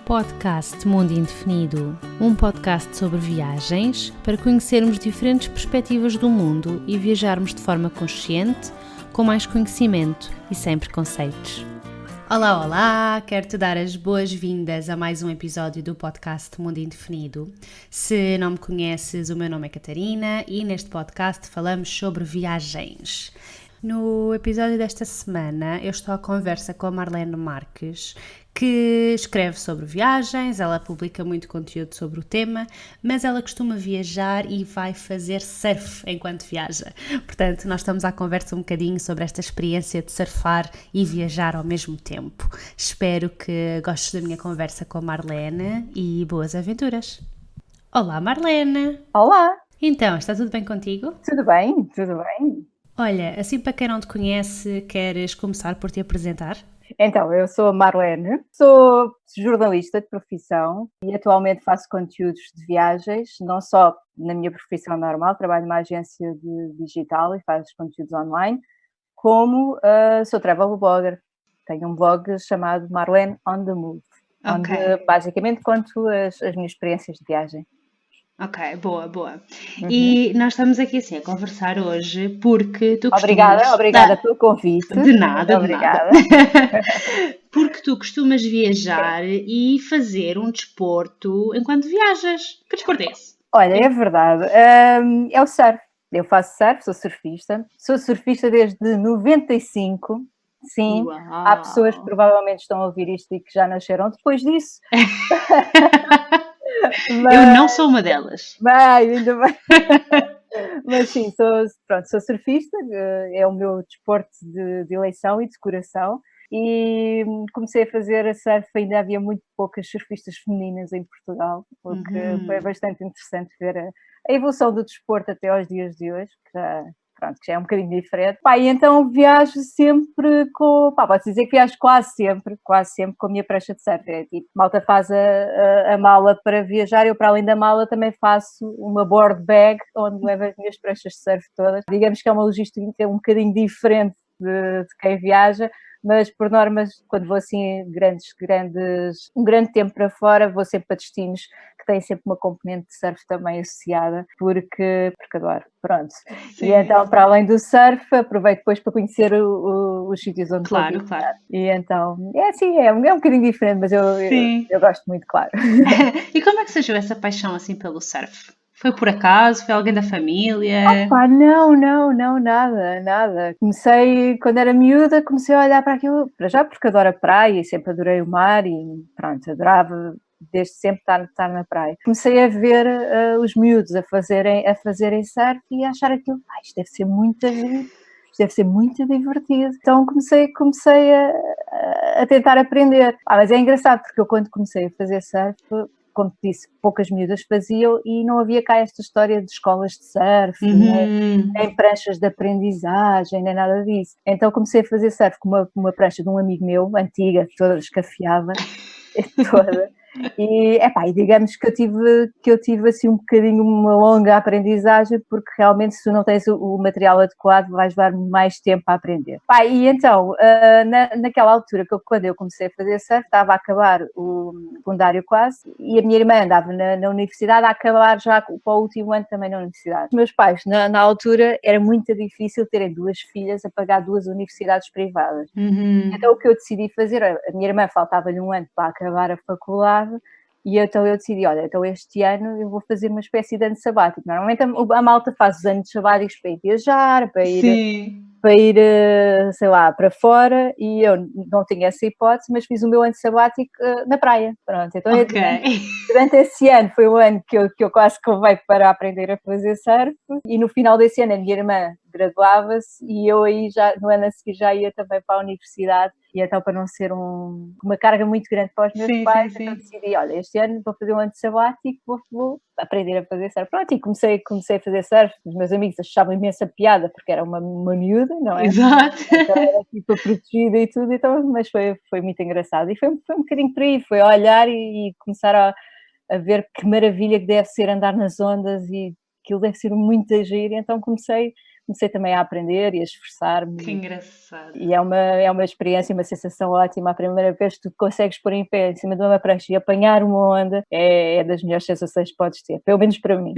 Podcast Mundo Indefinido, um podcast sobre viagens para conhecermos diferentes perspectivas do mundo e viajarmos de forma consciente, com mais conhecimento e sem preconceitos. Olá, olá! Quero-te dar as boas-vindas a mais um episódio do podcast Mundo Indefinido. Se não me conheces, o meu nome é Catarina e neste podcast falamos sobre viagens. No episódio desta semana eu estou à conversa com a Marlene Marques, que escreve sobre viagens, ela publica muito conteúdo sobre o tema, mas ela costuma viajar e vai fazer surf enquanto viaja. Portanto, nós estamos à conversa um bocadinho sobre esta experiência de surfar e viajar ao mesmo tempo. Espero que gostes da minha conversa com a Marlene e boas aventuras. Olá, Marlene! Olá! Então, está tudo bem contigo? Tudo bem, tudo bem. Olha, assim para quem não te conhece, queres começar por te apresentar? Então, eu sou a Marlene, sou jornalista de profissão e atualmente faço conteúdos de viagens, não só na minha profissão normal, trabalho numa agência digital e faço conteúdos online, como sou travel blogger. Tenho um blog chamado Marlene on the Move, onde basicamente conto as minhas experiências de viagem. Ok, boa. E nós estamos aqui assim a conversar hoje porque tu Obrigada pelo convite. De nada. Porque tu costumas viajar e fazer um desporto enquanto viajas. Que desporto é esse? Olha, é verdade. É o surf. Eu faço surf, sou surfista. Sou surfista desde 95. Sim, Uau. há pessoas que provavelmente estão a ouvir isto e que já nasceram depois disso. Eu não sou uma delas. Bem, ainda bem. Mas sim, sou surfista, é o meu desporto de eleição e de coração. E comecei a fazer a surf, ainda havia muito poucas surfistas femininas em Portugal, o que foi bastante interessante ver a evolução do desporto até aos dias de hoje, que já é um bocadinho diferente. E então viajo sempre posso dizer que viajo quase sempre com a minha prancha de surf. É tipo, malta faz a mala para viajar, eu para além da mala também faço uma board bag, onde levo as minhas pranchas de surf todas. Digamos que é uma logística um bocadinho diferente de quem viaja, mas por normas, quando vou assim um grande tempo para fora, vou sempre a destinos que têm sempre uma componente de surf também associada, porque adoro, pronto. Sim. E então, para além do surf, aproveito depois para conhecer os sítios onde vou visitar. Claro. E então, é assim, é um bocadinho diferente, mas eu gosto muito, claro. E como é que surgiu essa paixão assim pelo surf? Foi por acaso? Foi alguém da família? Não, nada. Comecei, quando era miúda, comecei a olhar para aquilo, para já porque adoro a praia e sempre adorei o mar e pronto, adorava desde sempre estar na praia. Comecei a ver os miúdos a fazerem surf e a achar aquilo, isto deve ser muito giro, isto deve ser muito divertido. Então comecei a tentar aprender. Mas é engraçado porque eu quando comecei a fazer surf, como te disse, poucas miúdas faziam e não havia cá esta história de escolas de surf, nem pranchas de aprendizagem, nem nada disso. Então comecei a fazer surf com uma prancha de um amigo meu, antiga, toda escafiada, toda. E digamos que eu tive assim um bocadinho uma longa aprendizagem, porque realmente se tu não tens o material adequado vais levar mais tempo a aprender. E então, naquela altura quando eu comecei a fazer surf, estava a acabar o secundário quase, e a minha irmã andava na universidade a acabar já para o último ano também na universidade. Os meus pais, na altura, era muito difícil terem duas filhas a pagar duas universidades privadas. Então o que eu decidi fazer, a minha irmã faltava-lhe um ano para acabar a faculdade, e então eu decidi, olha, então este ano eu vou fazer uma espécie de ano sabático. Normalmente a malta faz os anos sabáticos para ir viajar, para ir, sei lá, para fora, e eu não tinha essa hipótese, mas fiz o meu ano sabático na praia. Pronto, então durante esse ano foi o ano que eu quase que levei para aprender a fazer surf, e no final desse ano a minha irmã graduava-se e eu aí no ano a seguir já ia também para a universidade, e então para não ser uma carga muito grande para os meus pais, então decidi, olha, este ano vou fazer um ano sabático, vou aprender a fazer surf. Pronto, e comecei a fazer surf, os meus amigos achavam imensa piada porque era uma miúda, não é? Exato. Então era tipo protegida e tudo, então, mas foi muito engraçado e foi um bocadinho por aí, foi olhar e começar a ver que maravilha que deve ser andar nas ondas e aquilo deve ser muito giro, então comecei comecei também a aprender e a esforçar-me. Que engraçado. E é uma experiência, uma sensação ótima. A primeira vez que tu consegues pôr em pé em cima de uma prancha e apanhar uma onda é das melhores sensações que podes ter, pelo menos para mim.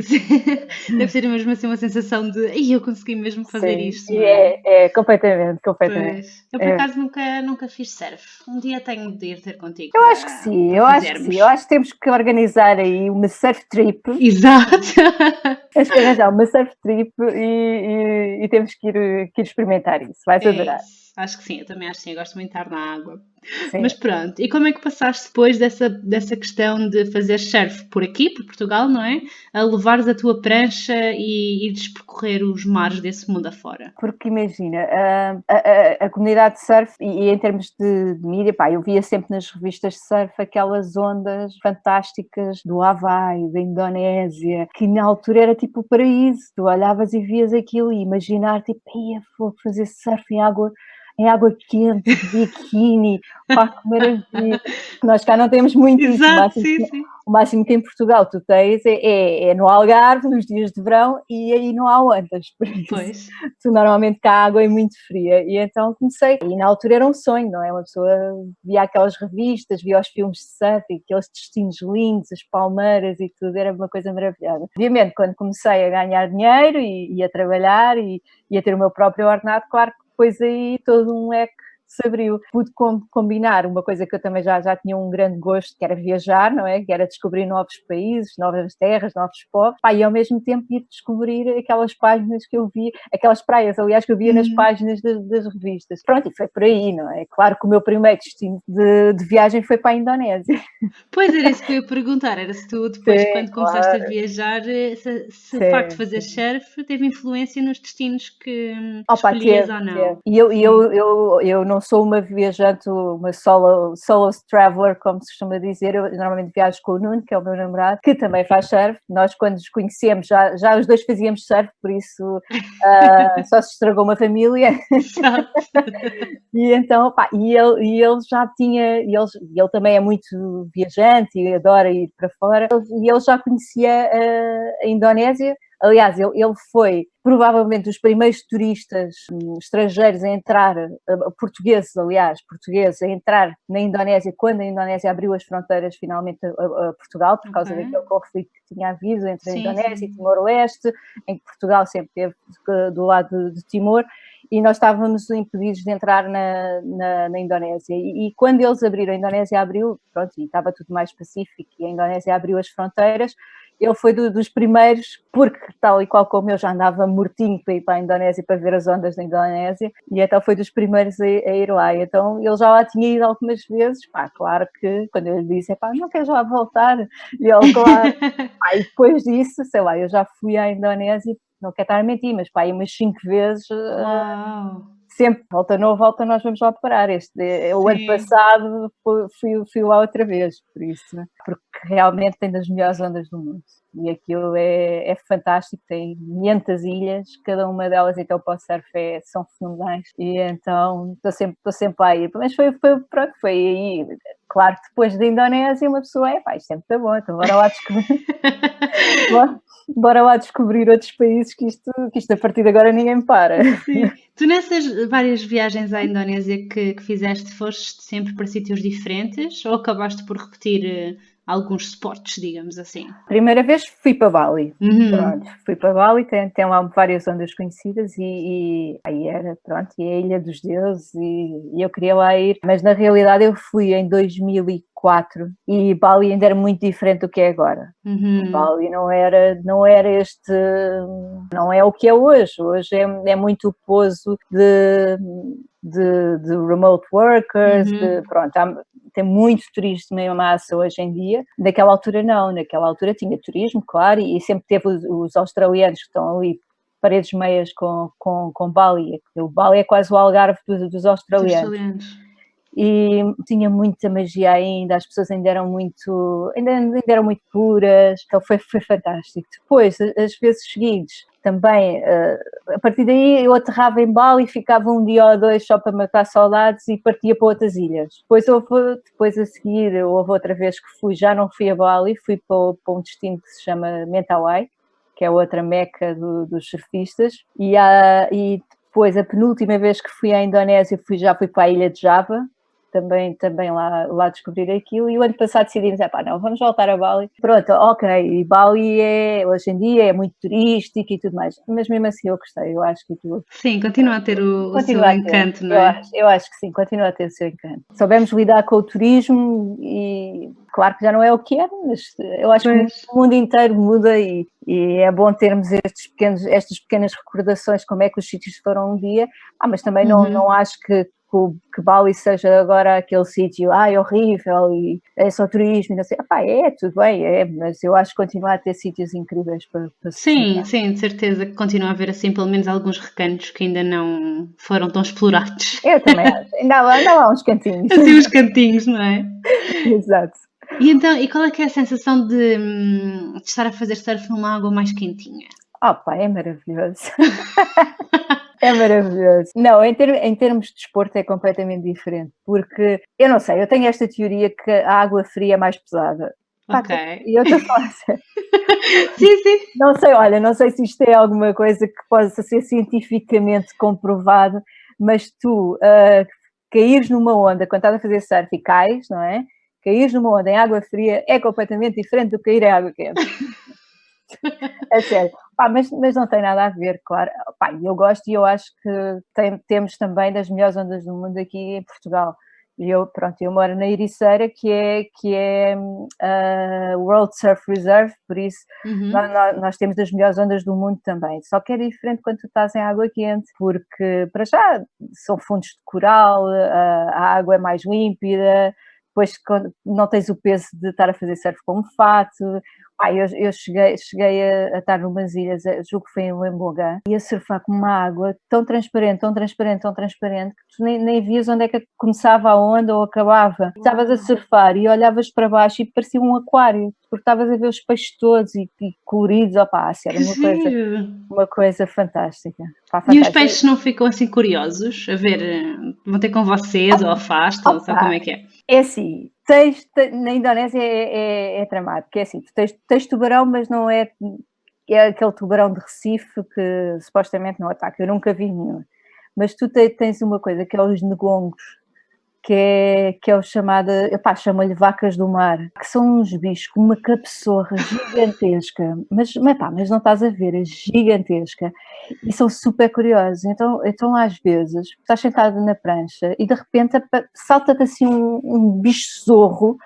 Deve ser mesmo assim uma sensação de "Ai, eu consegui mesmo fazer Sim, isto", e não é? é completamente. Pois. Eu por É. acaso nunca fiz surf. Um dia tenho de ir ter contigo Eu acho que sim, para fazermos. eu acho que temos que organizar aí uma surf trip. Exato. Temos que arranjar uma surf trip e temos que ir experimentar isso. Vais É adorar. isso. Acho que sim, eu também acho que sim, eu gosto muito de estar na água. Sim. Mas pronto, e como é que passaste depois dessa questão de fazer surf por aqui, por Portugal, não é? A levares a tua prancha e ires percorrer os mares desse mundo afora? Porque imagina, a comunidade de surf, e em termos de mídia, pá, eu via sempre nas revistas de surf aquelas ondas fantásticas do Havaí, da Indonésia, que na altura era tipo o paraíso. Tu olhavas e vias aquilo e imaginar, tipo, ia fazer surf em água quente, de biquíni, pá, que maravilha. Nós cá não temos muito isso, Exato, sim, sim. o máximo que em Portugal tu tens é no Algarve, nos dias de verão, e aí não há ondas, por isso Pois. tu normalmente cá a água é muito fria, e então comecei, e na altura era um sonho, não é? Uma pessoa via aquelas revistas, via os filmes de surf, e aqueles destinos lindos, as palmeiras e tudo, era uma coisa maravilhosa. Obviamente, quando comecei a ganhar dinheiro e a trabalhar e a ter o meu próprio ordenado, claro que depois aí todo um leque se abriu. Pude combinar uma coisa que eu também já tinha um grande gosto, que era viajar, não é? Que era descobrir novos países, novas terras, novos povos, e ao mesmo tempo ir descobrir aquelas páginas que eu via, aquelas praias, aliás, que eu via nas páginas das revistas. Pronto, e foi por aí, não é? Claro que o meu primeiro destino de viagem foi para a Indonésia. Pois era isso que eu ia perguntar, era se tu depois, Sim, quando começaste a claro. viajar, se o facto de Sim, fazer sim. surf teve influência nos destinos que Opa, escolhias teve, ou teve. não. E Sim. eu não sou uma viajante, uma solo traveler, como se costuma dizer. Eu normalmente viajo com o Nuno, que é o meu namorado, que também faz surf. Nós, quando nos conhecemos, já os dois fazíamos surf, por isso só se estragou uma família. Exato. E então, pá, ele já tinha, ele também é muito viajante e adora ir para fora, e ele já conhecia a Indonésia. Aliás, ele foi provavelmente dos primeiros turistas estrangeiros a entrar, portugueses, a entrar na Indonésia, quando a Indonésia abriu as fronteiras finalmente a Portugal, por causa daquele conflito que tinha havido entre a Sim, Indonésia sim. e Timor-Leste, em que Portugal sempre esteve do lado de Timor, e nós estávamos impedidos de entrar na Indonésia. E quando eles abriram, a Indonésia abriu, pronto, e estava tudo mais pacífico, e a Indonésia abriu as fronteiras. Ele foi dos primeiros, porque tal e qual como eu já andava mortinho para ir para a Indonésia para ver as ondas da Indonésia, e então foi dos primeiros a ir lá. Então ele já lá tinha ido algumas vezes, pá, claro que quando eu lhe disse, pá, não queres lá voltar? E ele, claro. Pá, e depois disso, sei lá, eu já fui à Indonésia, não quero estar a mentir, mas pá, umas 5 vezes, Uau! sempre, volta não volta, nós vamos lá parar. O ano Sim. passado fui lá outra vez, por isso, porque realmente tem das melhores ondas do mundo. E aquilo é fantástico, tem 500 ilhas, cada uma delas então para o surf são fenomenais, e então estou sempre lá a ir. Mas pronto, foi aí. Claro que depois da Indonésia uma pessoa pá, isto é muito bom, então bora lá descobrir. Bora lá descobrir outros países que isto a partir de agora ninguém para. Sim. Tu nessas várias viagens à Indonésia que fizeste, foste sempre para sítios diferentes ou acabaste por repetir alguns spots, digamos assim? Primeira vez fui para Bali. Uhum. Pronto, fui para Bali, tem lá várias ondas conhecidas e aí era, pronto, e a Ilha dos Deuses e eu queria lá ir, mas na realidade eu fui em 2004 e Bali ainda era muito diferente do que é agora. Uhum. Bali não era não é o que é hoje. Hoje é muito o poço de remote workers, pronto, tem muito turismo em massa hoje em dia. Naquela altura não, naquela altura tinha turismo, claro, e sempre teve os australianos que estão ali paredes meias com Bali. O Bali é quase o Algarve dos australianos. E tinha muita magia ainda, as pessoas ainda eram muito puras, então foi fantástico. Depois, as vezes seguintes, também, a partir daí eu aterrava em Bali e ficava um dia ou dois só para matar saudades e partia para outras ilhas. Depois a seguir, houve outra vez que já não fui a Bali, fui para um destino que se chama Mentawai, que é outra meca dos surfistas, e depois a penúltima vez que fui à Indonésia já fui para a ilha de Java, também lá descobrir aquilo, e o ano passado decidimos, não, vamos voltar a Bali. Pronto, ok, e Bali hoje em dia é muito turístico e tudo mais, mas mesmo assim eu gostei, eu acho que tudo. Sim, continua a ter o seu encanto, não é? Eu acho que sim, continua a ter o seu encanto. Soubemos lidar com o turismo e claro que já não é o que era, mas eu acho que o mundo inteiro muda e é bom termos estas pequenas recordações, como é que os sítios foram um dia, mas também não acho que Bali seja agora aquele sítio, é horrível e é só turismo e não sei, tudo bem, mas eu acho que continua a ter sítios incríveis para sim, sim, de certeza que continua a haver assim pelo menos alguns recantos que ainda não foram tão explorados. Eu também acho, ainda há lá uns cantinhos. Assim uns cantinhos, não é? Exato. E então, e qual é que é a sensação de estar a fazer surf numa água mais quentinha? É maravilhoso. É maravilhoso. Não, em termos de desporto é completamente diferente, porque, eu não sei, eu tenho esta teoria que a água fria é mais pesada. Ok. E eu estou a falar sério. Sim. Não sei se isto é alguma coisa que possa ser cientificamente comprovado, mas tu caíres numa onda, quando estás a fazer surf e cais, não é? Caíres numa onda em água fria é completamente diferente do que cair em água quente. É sério. Mas não tem nada a ver, claro. Eu gosto e eu acho que temos também das melhores ondas do mundo aqui em Portugal. E eu moro na Ericeira, que é World Surf Reserve, por isso nós temos das melhores ondas do mundo também. Só que é diferente quando tu estás em água quente, porque para já são fundos de coral, a água é mais límpida, depois não tens o peso de estar a fazer surf com um fato. Eu cheguei a estar numas ilhas, julgo que foi em Lemboga, e a surfar com uma água tão transparente, que tu nem vias onde é que começava a onda ou acabava. Estavas a surfar e olhavas para baixo e parecia um aquário, porque estavas a ver os peixes todos e coloridos, era uma coisa fantástica. E os peixes não ficam assim curiosos a ver, vão ter com vocês ou afastam-se, ou como é que é? É assim, na Indonésia é tramado, porque é assim, tu tens tubarão, mas não é aquele tubarão de Recife que supostamente não ataca, eu nunca vi nenhum. Mas tu tens uma coisa que é os negongos, que é o chamado, chama-lhe vacas do mar, que são uns bichos com uma cabeçorra gigantesca, mas não estás a ver, é gigantesca, e são super curiosos. Então às vezes, estás sentado na prancha e de repente salta-te assim um bicho zorro,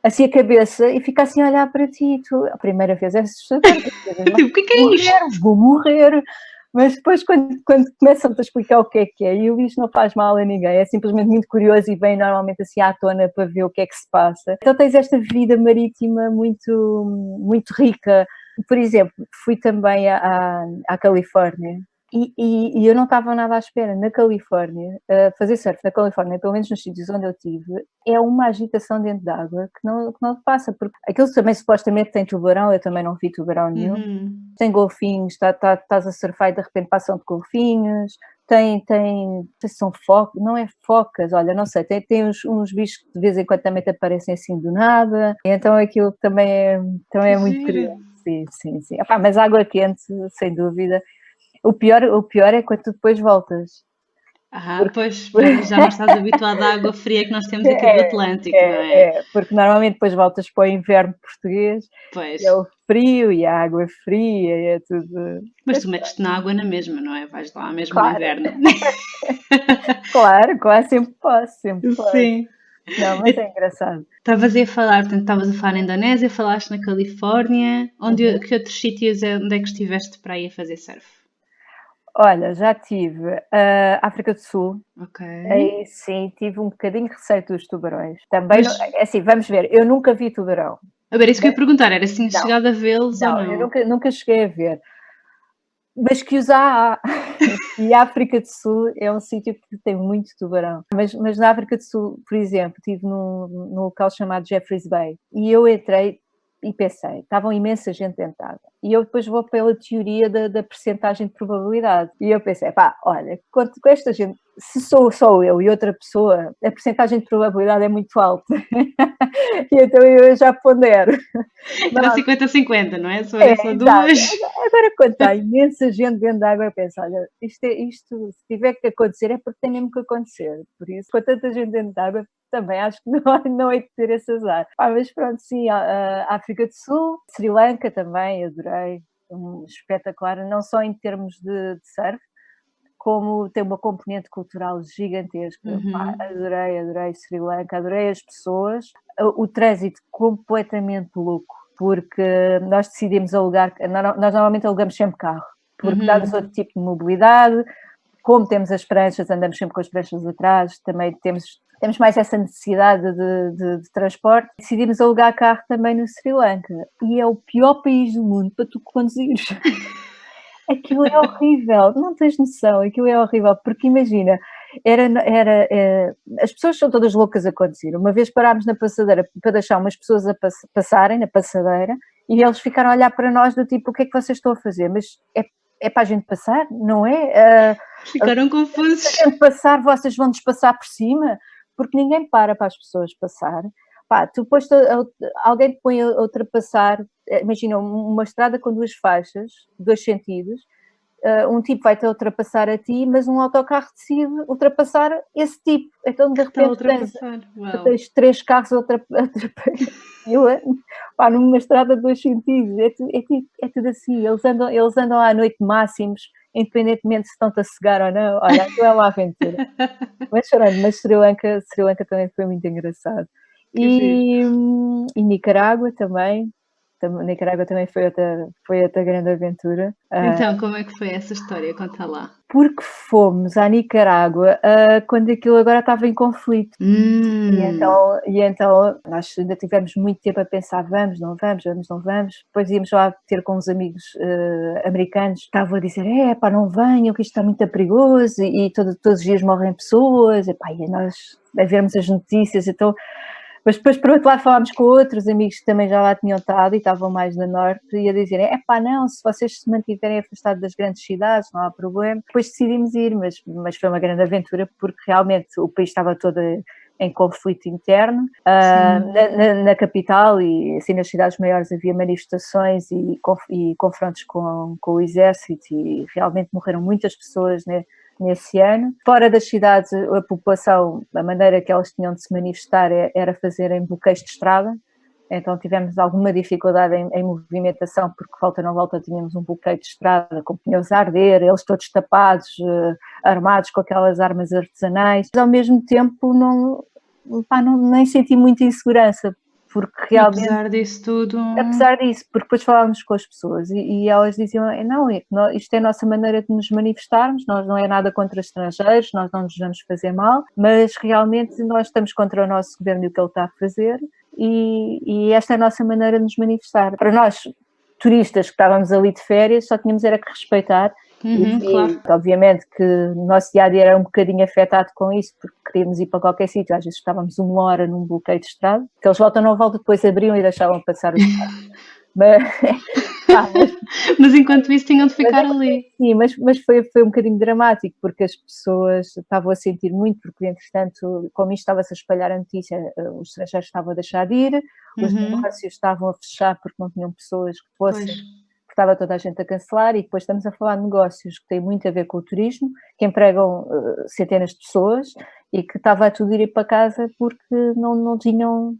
assim a cabeça, e fica assim a olhar para ti, e tu, a primeira vez é assustador, tipo, o que é isto? Vou morrer. Mas depois, quando começam-te a explicar o que é, e o bicho não faz mal a ninguém, é simplesmente muito curioso e vem normalmente assim à tona para ver o que é que se passa. Então tens esta vida marítima muito, muito rica. Por exemplo, fui também à Califórnia e eu não estava nada à espera. Na Califórnia, fazer surf na Califórnia, pelo menos nos sítios onde eu estive, é uma agitação dentro d'água que não passa, porque aquilo também supostamente tem tubarão, eu também não vi tubarão nenhum. Tem golfinhos, estás a surfar e de repente passam de golfinhos, tem são focas, não é focas, olha, não sei, tem uns bichos que de vez em quando também te aparecem assim do nada, então aquilo também é muito curioso. Sim. Mas água quente, sem dúvida. O pior é quando tu depois voltas. Pois já não estás habituado à água fria que nós temos aqui do Atlântico, não é? Porque normalmente depois voltas para o inverno português, é o frio e a água fria, é tudo... Mas tu metes-te na água na mesma, não é? Vais lá mesmo no inverno. Claro, sempre posso. Sim. Não, mas é engraçado. Estavas a falar na Indonésia, falaste na Califórnia, que outros sítios onde é que estiveste para ir a fazer surf? Olha, já tive a África do Sul. Ok. Aí sim, tive um bocadinho de receio dos tubarões. Também, assim, vamos ver, eu nunca vi tubarão. A ver, isso que eu ia perguntar, era se tinha chegado a vê-los ou não? Eu nunca cheguei a ver. Mas que os há. E a África do Sul é um sítio que tem muito tubarão. Mas na África do Sul, por exemplo, estive num local chamado Jeffreys Bay e eu entrei e pensei, estavam imensa gente dentro de água. E eu depois vou pela teoria da percentagem de probabilidade. E eu pensei, olha, com esta gente, se sou só eu e outra pessoa, a percentagem de probabilidade é muito alta. E então eu já pondero. Então 50-50, não é? Se É, forem só exato. duas. Agora, quando está imensa gente dentro da água, eu penso, olha, isto, se tiver que acontecer, é porque tem mesmo que acontecer. Por isso, com tanta gente dentro da água, também acho que não é de ter esse azar. Mas pronto, sim, a África do Sul, Sri Lanka também, adorei. Espetacular, não só em termos de surf, como tem uma componente cultural gigantesca. Pá, adorei Sri Lanka, adorei as pessoas, o trânsito completamente louco, porque nós decidimos alugar, nós normalmente alugamos sempre carro, porque dá-nos outro tipo de mobilidade, como temos as pranchas, andamos sempre com as pranchas atrás, também temos mais essa necessidade de transporte. Decidimos alugar carro também no Sri Lanka, e é o pior país do mundo para tu conduzires. Aquilo é horrível, não tens noção, aquilo é horrível, porque imagina, as pessoas são todas loucas a conduzir. Uma vez parámos na passadeira para deixar umas pessoas a passarem na passadeira e eles ficaram a olhar para nós do tipo, o que é que vocês estão a fazer? Mas é para a gente passar, não é? Ficaram confusos. Se a gente passar, vocês vão-nos passar por cima, porque ninguém para as pessoas passar. Pá, tu alguém te põe a ultrapassar, imagina uma estrada com duas faixas, dois sentidos, um tipo vai-te ultrapassar a ti, mas um autocarro decide ultrapassar esse tipo. Então, de repente, tu tens 3 carros a ultrapassar numa estrada de 2 sentidos. É tudo assim. Eles andam à noite máximos, independentemente se estão-te a cegar ou não. Olha, aquilo é uma aventura. Mas Sri Lanka também foi muito engraçado. E Nicarágua também. Nicarágua também foi outra grande aventura. Então, como é que foi essa história? Conta lá. Porque fomos à Nicarágua quando aquilo agora estava em conflito. E então nós ainda tivemos muito tempo a pensar, vamos, não vamos. Depois íamos lá ter com uns amigos americanos que estavam a dizer, não venham, que isto está muito perigoso e todos os dias morrem pessoas. E nós a vermos as notícias, então... Mas depois, por outro lado, falámos com outros amigos que também já lá tinham estado e estavam mais no norte e a dizerem, não, se vocês se mantiverem afastados das grandes cidades, não há problema. Depois decidimos ir, mas foi uma grande aventura porque realmente o país estava todo em conflito interno. Na capital e assim nas cidades maiores havia manifestações e confrontos com o exército e realmente morreram muitas pessoas, né? Nesse ano. Fora das cidades, a população, a maneira que elas tinham de se manifestar era fazerem bloqueios de estrada, então tivemos alguma dificuldade em movimentação, porque volta não volta tínhamos um bloqueio de estrada com pneus a arder, eles todos tapados, armados com aquelas armas artesanais, mas ao mesmo tempo nem senti muita insegurança, porque realmente... Apesar disso, porque depois falávamos com as pessoas e elas diziam, isto é a nossa maneira de nos manifestarmos, nós não é nada contra estrangeiros, nós não nos vamos fazer mal, mas realmente nós estamos contra o nosso governo e o que ele está a fazer e esta é a nossa maneira de nos manifestar. Para nós, turistas que estávamos ali de férias, só tínhamos era que respeitar. Claro. Obviamente que o nosso dia-a-dia era um bocadinho afetado com isso, porque queríamos ir para qualquer sítio, às vezes estávamos 1 hora num bloqueio de estrada, que eles voltam não voltam, depois abriam e deixavam passar os carros. Mas enquanto isso tinham de ficar ali. Sim, mas foi um bocadinho dramático, porque as pessoas estavam a sentir muito, porque entretanto, como isto estava-se a espalhar a notícia, os estrangeiros estavam a deixar de ir, os negócios estavam a fechar porque não tinham pessoas que fossem... Estava toda a gente a cancelar e depois estamos a falar de negócios que têm muito a ver com o turismo, que empregam centenas de pessoas e que estava a tudo ir para casa porque não tinham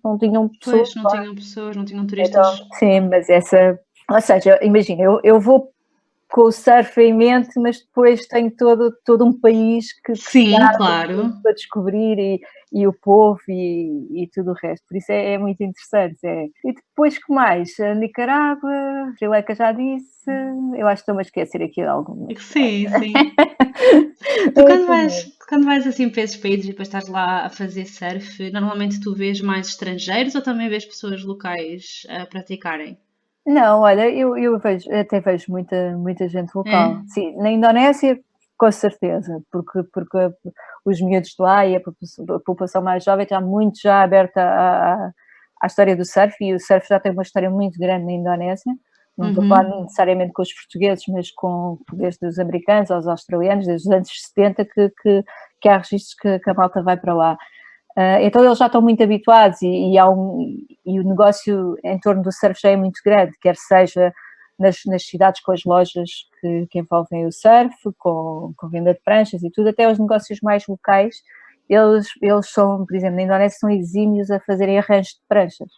pessoas. Pois, não tinham pessoas, não tinham turistas. Então, sim, mas ou seja, imagina, eu vou com o surf em mente, mas depois tenho todo um país que claro, para descobrir e o povo e tudo o resto, por isso é muito interessante. E depois que mais? A Nicarágua, Sri Lanka já disse, eu acho que estou-me a esquecer aqui de alguma. Sim. Tu quando vais assim para esses países e depois estás lá a fazer surf, normalmente tu vês mais estrangeiros ou também vês pessoas locais a praticarem? Não, olha, eu até vejo muita gente local. Sim, na Indonésia, com certeza, porque os miúdos de lá e a população mais jovem está muito já aberta à história do surf e o surf já tem uma história muito grande na Indonésia. Não estou a falar necessariamente com os portugueses, mas desde os americanos aos australianos, desde os anos 70 que que há registros que a malta vai para lá. Então eles já estão muito habituados e o negócio em torno do surf já é muito grande, quer seja nas cidades com as lojas que envolvem o surf, com venda de pranchas e tudo, até os negócios mais locais, eles são, por exemplo, na Indonésia são exímios a fazerem arranjos de pranchas.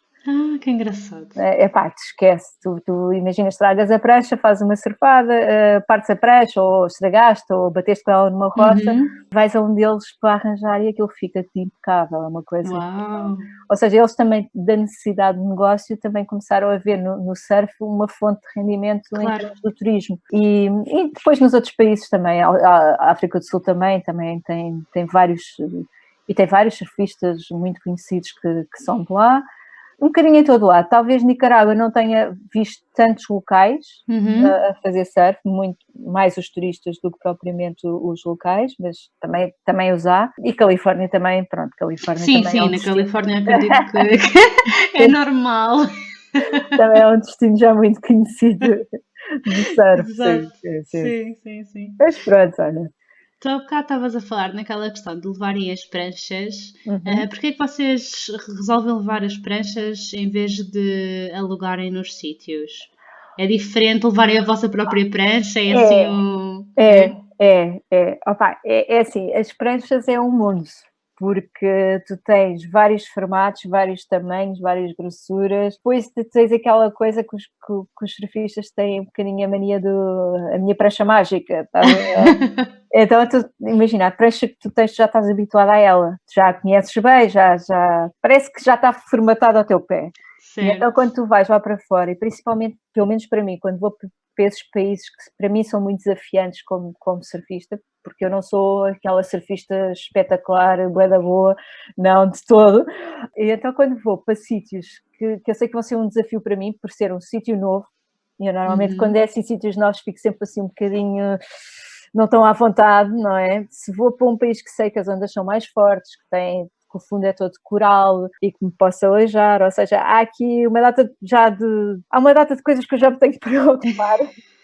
Que engraçado. Te esquece, tu imaginas, estragas a prancha, fazes uma surfada, partes a prancha, ou estragaste, ou bateste com ela numa rocha, vais a um deles para arranjar e aquilo fica impecável, é uma coisa. Uau. Ou seja, eles também, da necessidade de negócio, também começaram a ver no surf uma fonte de rendimento em termos do turismo. E depois nos outros países também, a África do Sul também tem vários, e tem vários surfistas muito conhecidos que são de lá. Um bocadinho em todo lado. Talvez Nicarágua não tenha visto tantos locais a fazer surf, muito mais os turistas do que propriamente os locais, mas também os há. E Califórnia também, pronto, Califórnia sim, também é um na destino. Califórnia acredito que é normal. Também é um destino já muito conhecido de surf. Exato. Sim. Mas pronto, olha. Tu há bocado estavas a falar naquela questão de levarem as pranchas. Porquê é que vocês resolvem levar as pranchas em vez de alugarem nos sítios? É diferente levarem a vossa própria prancha? Opa, é assim, as pranchas é um mundo, porque tu tens vários formatos, vários tamanhos, várias grossuras, depois tens aquela coisa que os surfistas têm um bocadinho a mania a minha prancha mágica, tá? Então, imagina, a prancha que tu tens, já estás habituada a ela, já a conheces bem, já parece que já está formatada ao teu pé. Certo. E então, quando tu vais lá para fora, e principalmente, pelo menos para mim, quando vou para esses países que para mim são muito desafiantes como surfista, porque eu não sou aquela surfista espetacular, bué da boa, não, de todo. E então, quando vou para sítios que eu sei que vão ser um desafio para mim, por ser um sítio novo, e eu normalmente quando é assim sítios novos fico sempre assim um bocadinho... não estão à vontade, não é? Se vou para um país que sei que as ondas são mais fortes, que o fundo é todo coral e que me possa aleijar, ou seja, há aqui uma data de coisas que eu já me tenho que preocupar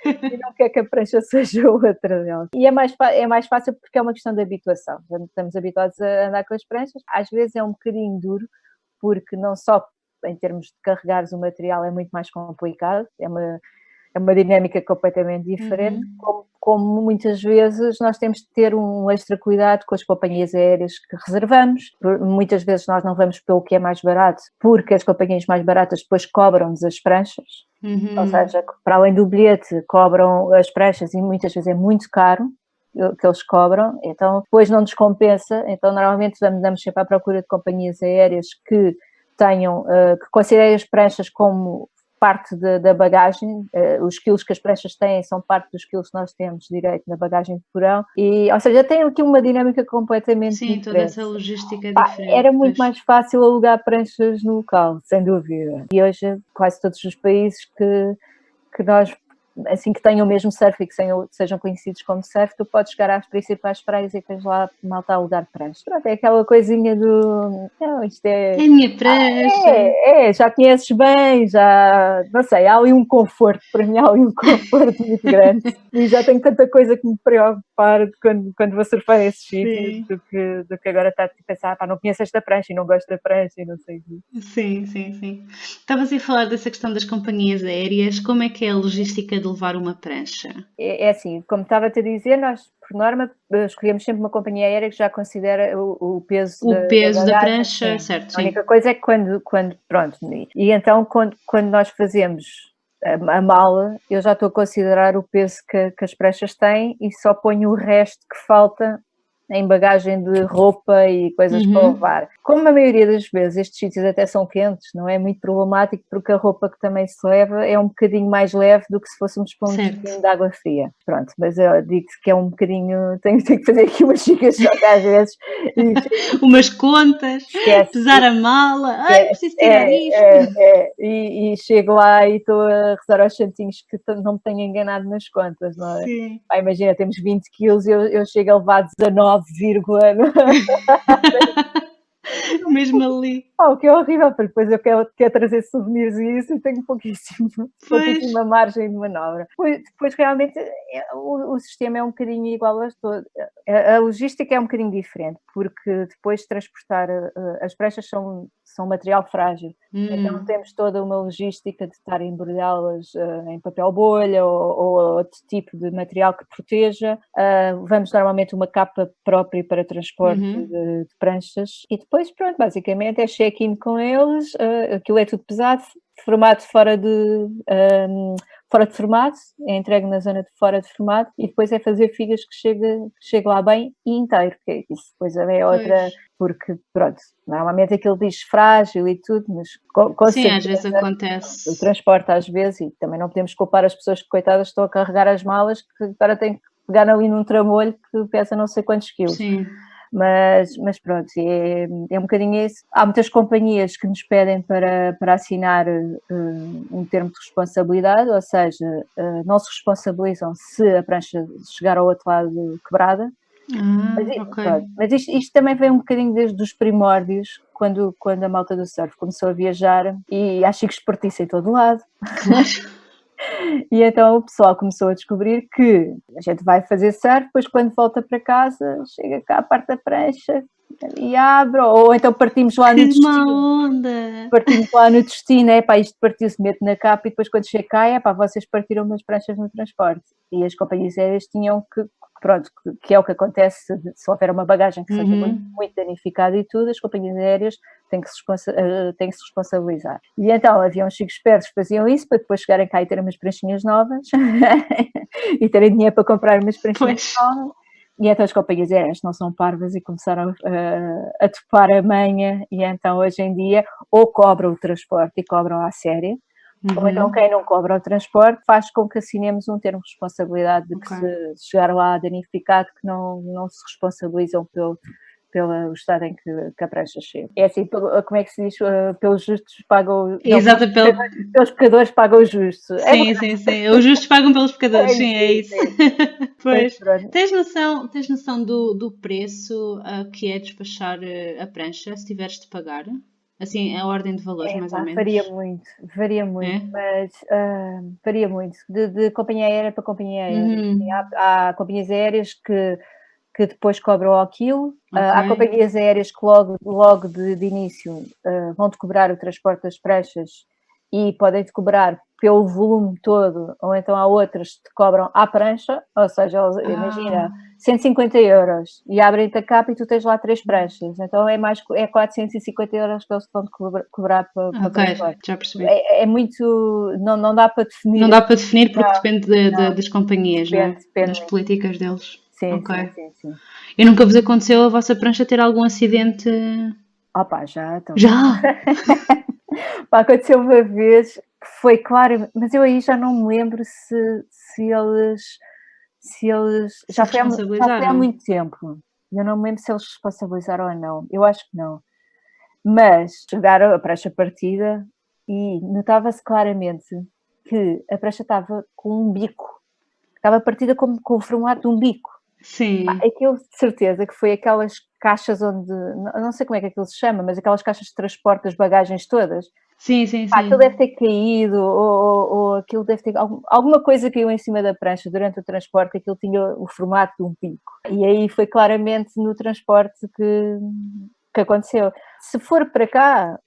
e não quero que a prancha seja outra delas. E é mais fácil porque é uma questão de habituação. Já estamos habituados a andar com as pranchas, às vezes é um bocadinho duro, porque não só em termos de carregares o material é muito mais complicado, é uma dinâmica completamente diferente, como muitas vezes nós temos de ter um extra cuidado com as companhias aéreas que reservamos. Muitas vezes nós não vamos pelo que é mais barato, porque as companhias mais baratas depois cobram-nos as pranchas, ou seja, para além do bilhete cobram as pranchas e muitas vezes é muito caro que eles cobram, então depois não nos compensa, então normalmente andamos sempre à procura de companhias aéreas que considerem as pranchas como parte da bagagem, os quilos que as pranchas têm são parte dos quilos que nós temos direito na bagagem de porão, ou seja, tem aqui uma dinâmica completamente diferente. Sim, toda essa logística diferente. Era muito mais fácil alugar pranchas no local, sem dúvida. E hoje quase todos os países que nós, assim que tenham o mesmo surf e que sejam conhecidos como surf, tu podes chegar às principais praias e tens lá malta a alugar pranchas. Pronto, é aquela coisinha não, isto é... É a minha prancha. Já conheces bem, não sei, há ali um conforto, para mim há ali um conforto muito grande e já tenho tanta coisa que me preocupar quando vou surfar esses sítios do que agora estar a pensar, não conheço esta prancha e não gosto da prancha e não sei o quê. Sim. Estavas a falar dessa questão das companhias aéreas, como é que é a logística de levar uma prancha? É assim, como estava-te a dizer, nós, por norma, escolhemos sempre uma companhia aérea que já considera o peso da prancha, sim. Certo, sim. A única coisa é que quando pronto, e então quando nós fazemos a mala, eu já estou a considerar o peso que as pranchas têm e só ponho o resto que falta em bagagem de roupa e coisas para levar. Como a maioria das vezes estes sítios até são quentes, não é muito problemático porque a roupa que também se leva é um bocadinho mais leve do que se fôssemos para um destino de água fria. Pronto, mas eu digo que é um bocadinho... Tenho que fazer aqui umas gigas só às vezes. Umas contas, pesar a mala, preciso tirar isto. E chego lá e estou a rezar aos santinhos que não me tenha enganado nas contas, não é? Sim. Imagina, temos 20 quilos e eu chego a levar 19, Mesmo ali. O que é horrível, porque depois eu quero trazer souvenirs e isso e tenho pouquíssima margem de manobra. Depois realmente o sistema é um bocadinho igual a todos. A logística é um bocadinho diferente, porque depois de transportar as pranchas são material frágil. Então temos toda uma logística de estar a embrulhá-las em papel bolha ou outro tipo de material que proteja. Vamos normalmente uma capa própria para transporte de pranchas e depois, pronto, basicamente é check-in com eles, aquilo é tudo pesado, formato fora de formato, é entregue na zona de fora de formato e depois é fazer figas que chegue lá bem e inteiro, porque isso depois é outra, porque pronto, normalmente aquilo diz frágil e tudo, mas com sim, certeza, às vezes acontece. O transporte às vezes, e também não podemos culpar as pessoas que, coitadas, estão a carregar as malas, que agora têm que pegar ali num trambolho que pesa não sei quantos quilos. Sim. Mas pronto, é um bocadinho isso. Há muitas companhias que nos pedem para assinar um termo de responsabilidade, ou seja, não se responsabilizam se a prancha chegar ao outro lado quebrada. Mas isto também vem um bocadinho desde os primórdios, quando a malta do surf começou a viajar e há chicos de partiça em todo lado. Claro. E então o pessoal começou a descobrir que a gente vai fazer surf, depois quando volta para casa, chega cá a parte da prancha e abre, ou então partimos lá no destino. Que má onda! Partimos lá no destino, isto partiu-se, mete na capa e depois quando chega cá, vocês partiram umas pranchas no transporte. E as companhias aéreas tinham que é o que acontece se houver uma bagagem que seja muito, muito danificada e tudo, as companhias aéreas têm que se responsabilizar. E então havia uns chicos espertos que faziam isso para depois chegarem cá e terem umas pranchinhas novas e terem dinheiro para comprar umas pranchinhas novas. E então as companhias aéreas não são parvas e começaram a topar a manha e então hoje em dia ou cobram o transporte e cobram à séria, ou então quem não cobra o transporte faz com que assinemos um termo de responsabilidade de que se chegar lá danificado que não se responsabilizam pelo estado em que a prancha chega. É assim, como é que se diz? Pelos justos pagam... Exato, pelos pecadores pagam os justos. Sim. Os justos pagam pelos pecadores, sim, é isso. Pois. Tens noção do preço que é despachar a prancha, se tiveres de pagar? Assim, a ordem de valores, mais ou menos. Varia muito, mas varia muito, de companhia aérea para companhia aérea. Há companhias aéreas que depois cobram ao quilo, há companhias aéreas que logo de início vão-te cobrar o transporte das pranchas e podem-te cobrar pelo volume todo, ou então há outras que te cobram à prancha, ou seja, imagina, 150 euros e abrem-te a capa e tu tens lá 3 pranchas, então é 450 euros que eles vão-te cobrar para transporte. Já percebi. É muito, não dá para definir. Não dá para definir porque depende das companhias, depende das políticas deles. Sim. E nunca vos aconteceu a vossa prancha ter algum acidente? Já. Então. Já? Aconteceu uma vez que foi claro, mas eu aí já não me lembro se eles já foi há muito tempo. Eu não me lembro se eles responsabilizaram ou não. Eu acho que não. Mas chegaram a prancha partida e notava-se claramente que a prancha estava com um bico. Estava partida com o formato de um bico. Sim. Aquilo de certeza que foi aquelas caixas onde, não sei como é que aquilo se chama, mas aquelas caixas de transporte das bagagens todas. Sim. Aquilo deve ter caído, ou aquilo deve ter... Alguma coisa caiu em cima da prancha durante o transporte, aquilo tinha o formato de um pico. E aí foi claramente no transporte que aconteceu. Se for para cá,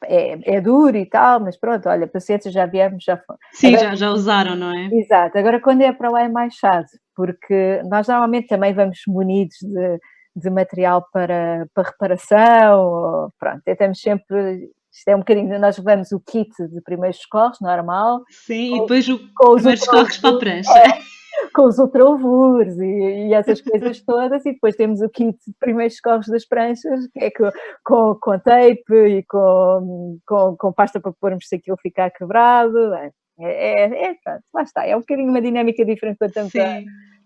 é duro e tal, mas pronto, olha, paciência, já viemos, já foi. Sim, agora, já usaram, não é? Exato. Agora, quando é para lá é mais chato, porque nós normalmente também vamos munidos de material para reparação, ou, pronto, temos sempre... Isto é um bocadinho, nós levamos o kit de primeiros socorros, normal. Sim, e depois com os primeiros socorros para a prancha. Com os ultravulores e essas coisas todas, e depois temos o kit de primeiros socorros das pranchas, que é com tape e com pasta para pormos se aquilo ficar quebrado. Pronto, lá está. É um bocadinho uma dinâmica diferente quando estamos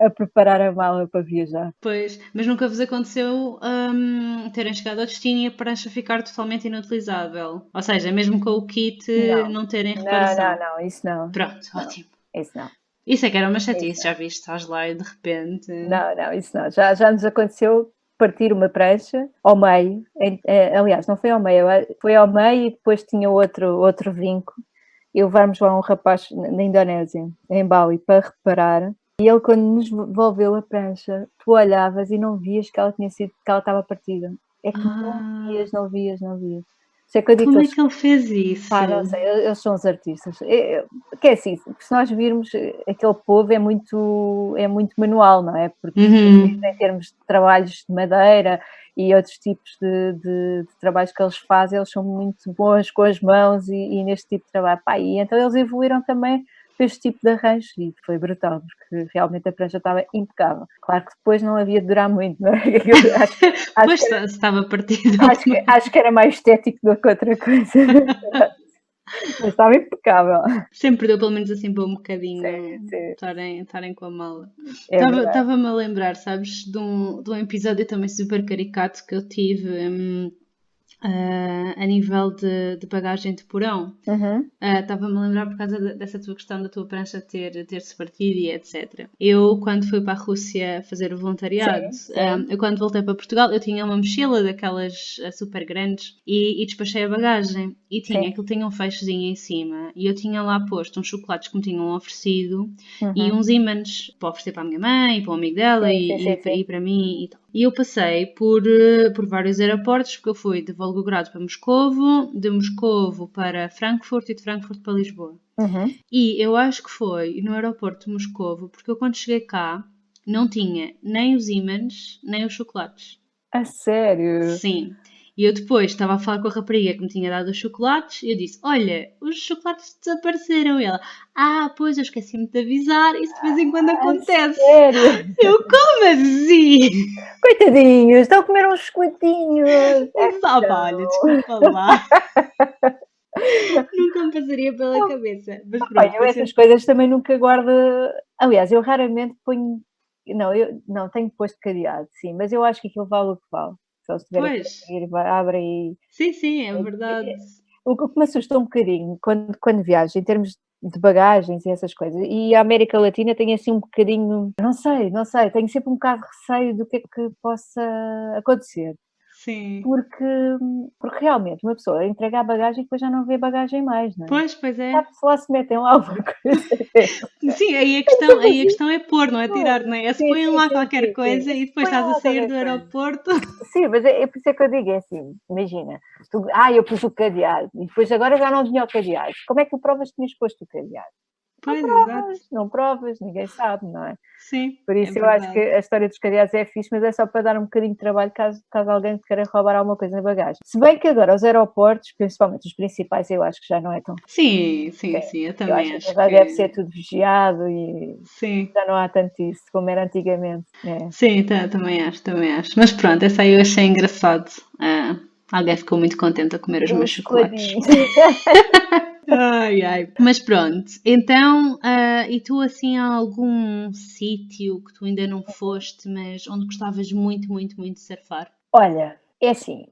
a preparar a mala para viajar. Pois, mas nunca vos aconteceu terem chegado ao destino e a prancha ficar totalmente inutilizável? Ou seja, mesmo com o kit não terem reparação? Não, isso não. Pronto, ótimo. Isso não. Isso é que era uma chatice, já viste, estás lá e de repente... Não, isso não. Já nos aconteceu partir uma prancha ao meio, aliás, não foi ao meio, foi ao meio e depois tinha outro vinco, e levámos lá um rapaz na Indonésia, em Bali, para reparar, e ele quando nos devolveu a prancha, tu olhavas e não vias que ela estava partida. É que não vias. Isso é que eu digo Como é que ele fez isso? não sei, eles são os artistas. Que é assim, se nós virmos, aquele povo é muito manual, não é? Porque em termos de trabalhos de madeira e outros tipos de trabalhos que eles fazem, eles são muito bons com as mãos e neste tipo de trabalho. E então eles evoluíram também para este tipo de arranjo e foi brutal, porque realmente a prancha estava impecável. Claro que depois não havia de durar muito, não é? Pois estava partido. Acho que era mais estético do que outra coisa. Mas estava impecável. Sempre deu pelo menos assim para um bocadinho estarem com a mala. Estava-me a lembrar, sabes, de um episódio também super caricato que eu tive a nível de bagagem de porão. Estava-me a lembrar por causa dessa tua questão da tua prancha ter-se partido e etc. Eu, quando fui para a Rússia fazer o voluntariado, eu quando voltei para Portugal, eu tinha uma mochila daquelas super grandes e despachei a bagagem. E aquilo tinha um fechozinho em cima e eu tinha lá posto uns chocolates que me tinham oferecido e uns ímãs para oferecer para a minha mãe, para um amigo dela e para mim e tal. E eu passei por vários aeroportos, porque eu fui de Volgogrado para Moscovo, de Moscovo para Frankfurt e de Frankfurt para Lisboa. E eu acho que foi no aeroporto de Moscovo, porque eu quando cheguei cá não tinha nem os ímãs, nem os chocolates. A sério? Sim. E eu depois estava a falar com a rapariga que me tinha dado os chocolates e eu disse, olha, os chocolates desapareceram. E ela, pois, eu esqueci-me de avisar, isso de vez em quando acontece. Sério? Eu, como assim? Coitadinhos, estão a comer uns chocolatinhos. Olha, desculpa lá. Nunca me passaria pela cabeça. Mas pronto, eu essas coisas também nunca guardo. Aliás, eu raramente ponho. Não, tenho posto cadeado, sim, mas eu acho que aquilo vale o que vale. Se eles tiverem que ir, abre e. Sim, é verdade. O que me assustou um bocadinho quando viajo, em termos de bagagens e essas coisas, e a América Latina tem assim um bocadinho. Não sei, tenho sempre um bocado de receio do que é que possa acontecer. Sim. Porque realmente uma pessoa entrega a bagagem e depois já não vê bagagem mais, não é? Pois é. Se lá se metem lá alguma coisa. Sim, aí a questão é pôr, não é tirar, não é? É se põem lá qualquer coisa e depois estás a sair do aeroporto. Sim, mas é por isso é que eu digo, é assim, imagina, eu pus o cadeado e depois agora já não vinha o cadeado. Como é que tu provas que tinhas posto o cadeado? Pois, exato. Não provas, ninguém sabe, não é? Sim. Por isso eu acho que a história dos cadeados é fixe, mas é só para dar um bocadinho de trabalho caso alguém queira roubar alguma coisa na bagagem. Se bem que agora os aeroportos, principalmente os principais, eu acho que já não é tão. Sim, eu também acho que já deve ser tudo vigiado e já não há tanto isso como era antigamente. Sim, também acho. Mas pronto, essa aí eu achei engraçado. Alguém ficou muito contente a comer os meus chocolates. Ai. Mas pronto, então, e tu assim há algum sítio que tu ainda não foste, mas onde gostavas muito de surfar? Olha, é assim,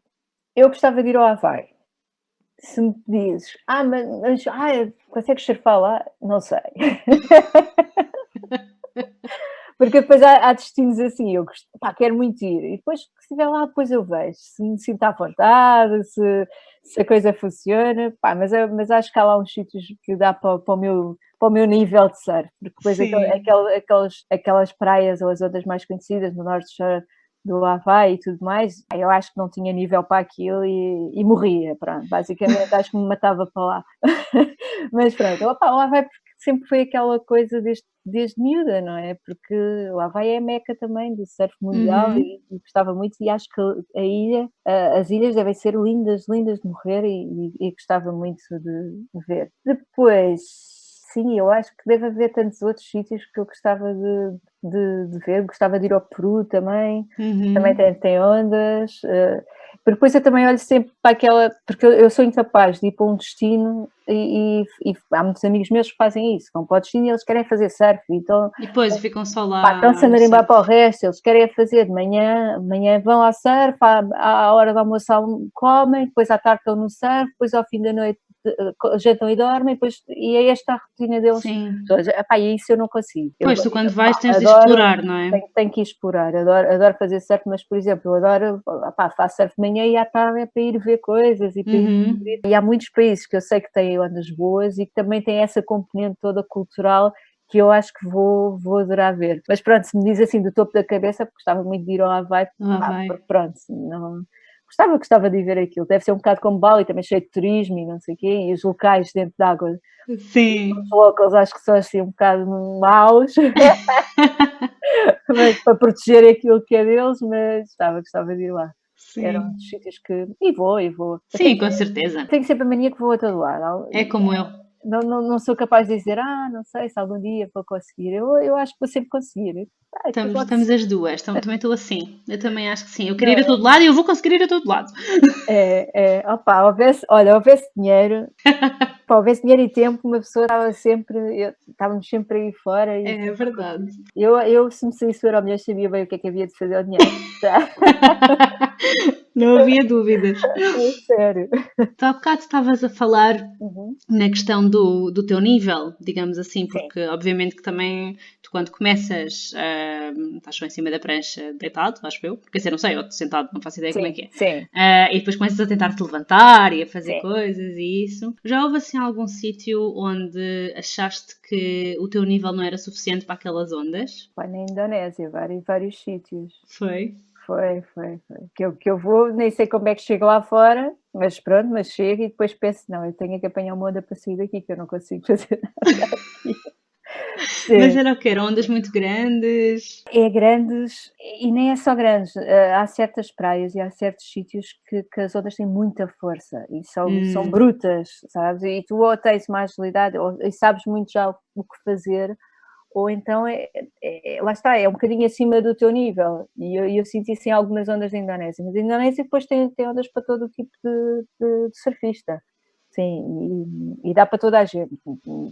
eu gostava de ir ao Havaí. Se me dizes, mas consegues surfar lá? Não sei. Porque depois há destinos assim, eu quero muito ir, e depois, se estiver lá, depois eu vejo, se me sinto à vontade, se a coisa funciona, mas acho que há lá uns sítios que dá para o meu nível de surf, porque depois aquelas praias ou as outras mais conhecidas no norte do Havaí e tudo mais, eu acho que não tinha nível para aquilo e morria, pronto, basicamente acho que me matava para lá. Mas pronto, o Havaí porque sempre foi aquela coisa desde miúda, não é? Porque o Havaí é a meca também do surf mundial e gostava muito e acho que as ilhas devem ser lindas de morrer e gostava muito de ver. Depois, sim, eu acho que deve haver tantos outros sítios que eu gostava de ver, gostava de ir ao Peru também, também tem ondas, depois eu também olho sempre para aquela, porque eu sou incapaz de ir para um destino e há muitos amigos meus que fazem isso, vão para o destino e eles querem fazer surf, então, e depois ficam só lá. Estão-se a marimbar para o resto, eles querem fazer de manhã vão ao surf, à hora do almoço comem, depois à tarde estão no surf, depois ao fim da noite jantam e dormem, e é esta a rotina deles. Sim. Todos. Epá, e isso eu não consigo. Pois, tu quando vais tens de adoro, explorar, não é? Tenho que explorar, adoro fazer surf, mas, por exemplo, eu adoro, faço surf de manhã e à tarde é para ir ver coisas e para ir. E há muitos países que eu sei que têm ondas boas e que também têm essa componente toda cultural que eu acho que vou adorar ver. Mas pronto, se me diz assim do topo da cabeça, porque gostava muito de ir ao Havaí, porque pronto, não... Gostava de ver aquilo. Deve ser um bocado como Bali, também cheio de turismo e não sei o quê, e os locais dentro d'água. Sim. Os locals acho que são assim um bocado maus. Mas para proteger aquilo que é deles, mas gostava de ir lá. Sim. Eram um dos sítios que... E vou. Sim, com certeza. Tenho sempre a mania que vou a todo lado. É como eu. Não sou capaz de dizer, não sei se algum dia vou conseguir. Eu acho que vou sempre conseguir. Estamos as duas. Também estou assim. Eu também acho que sim. Eu queria ir a todo lado e eu vou conseguir ir a todo lado. Houvesse dinheiro... houvesse dinheiro e tempo, uma pessoa estávamos sempre aí fora. E, é verdade. Eu, se me saísse o Euromilhões, sabia bem o que é que havia de fazer o dinheiro. Não havia dúvidas. É sério. Tu há bocado estavas a falar na questão do teu nível, digamos assim, porque obviamente que também tu quando começas estás só em cima da prancha deitado, acho eu, quer dizer, não sei, ou sentado, não faço ideia como é que é. Sim. E depois começas a tentar te levantar e a fazer coisas e isso. Já houve assim algum sítio onde achaste que o teu nível não era suficiente para aquelas ondas? Foi na Indonésia, vários sítios. Foi? Foi. Que eu vou, nem sei como é que chego lá fora, mas pronto, mas chego e depois penso, não, eu tenho que apanhar uma onda para sair daqui, que eu não consigo fazer nada aqui. Mas era o quê? Eram ondas muito grandes? É grandes, e nem é só grandes. Há certas praias e há certos sítios que as ondas têm muita força e são brutas, sabes? E tu ou tens mais agilidade e sabes muito já o que fazer, ou então lá está, é um bocadinho acima do teu nível. E eu senti assim algumas ondas da Indonésia, mas a Indonésia depois tem ondas para todo o tipo de surfista. Sim, e dá para toda a gente.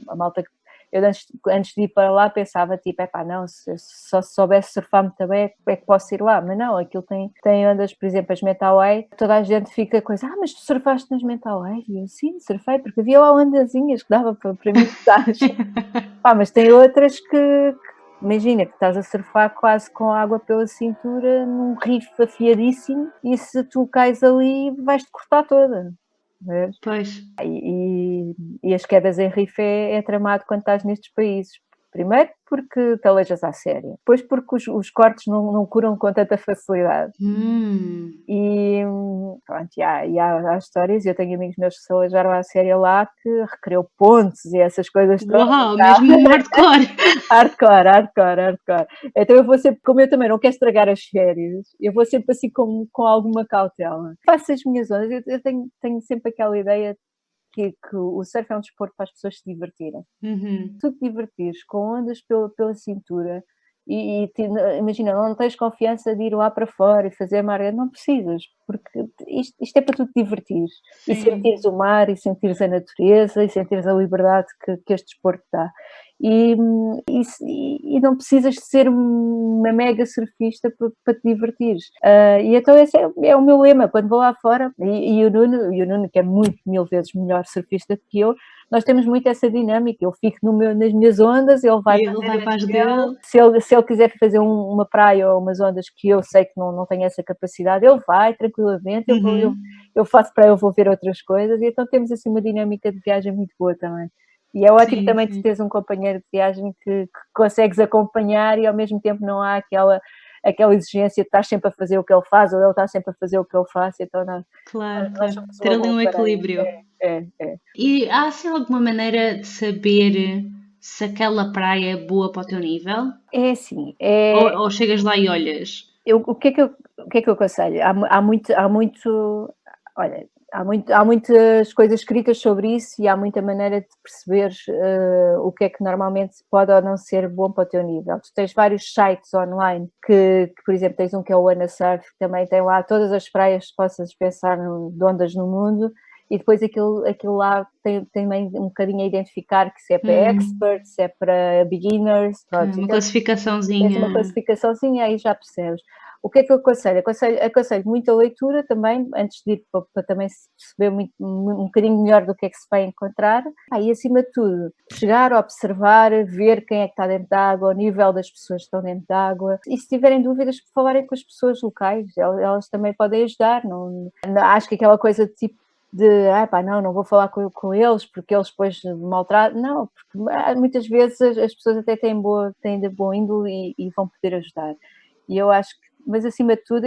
A malta, eu antes de ir para lá pensava tipo, não, se só soubesse surfar muito bem é que posso ir lá, mas não, aquilo tem ondas, por exemplo, as Mentawai, toda a gente fica coisa, mas tu surfaste nas Mentawai? E eu, sim, surfei, porque havia lá ondazinhas que dava para mim estar. Mas tem outras que imagina que estás a surfar quase com água pela cintura num riff afiadíssimo e se tu cais ali vais-te cortar toda. Vês? Pois. E as quedas em riff é tramado quando estás nestes países. Primeiro porque te aleijas à séria. Depois porque os cortes não curam com tanta facilidade. E pronto, há histórias. Eu tenho amigos meus que se aleijaram à séria lá, que recriou pontes e essas coisas todas. Uau, mesmo hardcore! hardcore. Então eu vou sempre, como eu também não quero estragar as férias, eu vou sempre assim com alguma cautela. Faço as minhas ondas, eu tenho sempre aquela ideia que o surf é um desporto para as pessoas se divertirem. Tu te divertires com ondas pela cintura imagina, não tens confiança de ir lá para fora e fazer maré, não precisas, porque isto é para tu te divertires. Sim. E sentires o mar, e sentires a natureza, e sentires a liberdade que este desporto dá. E não precisas de ser uma mega surfista para te divertires. E então esse é o meu lema, quando vou lá fora, e o Nuno, que é muito, 1000 vezes melhor surfista que eu, nós temos muito essa dinâmica, eu fico nas minhas ondas, ele vai para as dele. Se ele quiser fazer uma praia ou umas ondas que eu sei que não tenho essa capacidade, ele vai tranquilamente, eu faço praia, eu vou ver outras coisas, e então temos assim uma dinâmica de viagem muito boa também. E é ótimo também de teres um companheiro de viagem que consegues acompanhar e ao mesmo tempo não há aquela exigência de estar sempre a fazer o que ele faz ou ele está sempre a fazer o que eu faço, então Claro. Ter ali um equilíbrio. É. E há assim alguma maneira de saber se aquela praia é boa para o teu nível? É assim. Ou chegas lá e olhas? O que é que eu aconselho? Olha, há muitas coisas escritas sobre isso e há muita maneira de perceber o que é que normalmente pode ou não ser bom para o teu nível. Tu tens vários sites online que por exemplo, tens um que é o Ana Surf, que também tem lá todas as praias que possas pensar de ondas no mundo, e depois aquilo lá tem também um bocadinho a identificar que se é para experts, se é para beginners. Pronto, uma classificaçãozinha. Tens uma classificaçãozinha, aí já percebes. O que é que eu aconselho? Aconselho muita leitura também, antes de ir para também se perceber um bocadinho melhor do que é que se vai encontrar. E acima de tudo, chegar, observar, ver quem é que está dentro da água, o nível das pessoas que estão dentro da água. E se tiverem dúvidas, falarem com as pessoas locais, elas também podem ajudar. Não, acho que aquela coisa de tipo não vou falar com eles porque eles depois maltratam. Não, porque muitas vezes as pessoas até têm de boa índole e vão poder ajudar. E eu acho que, mas acima de tudo,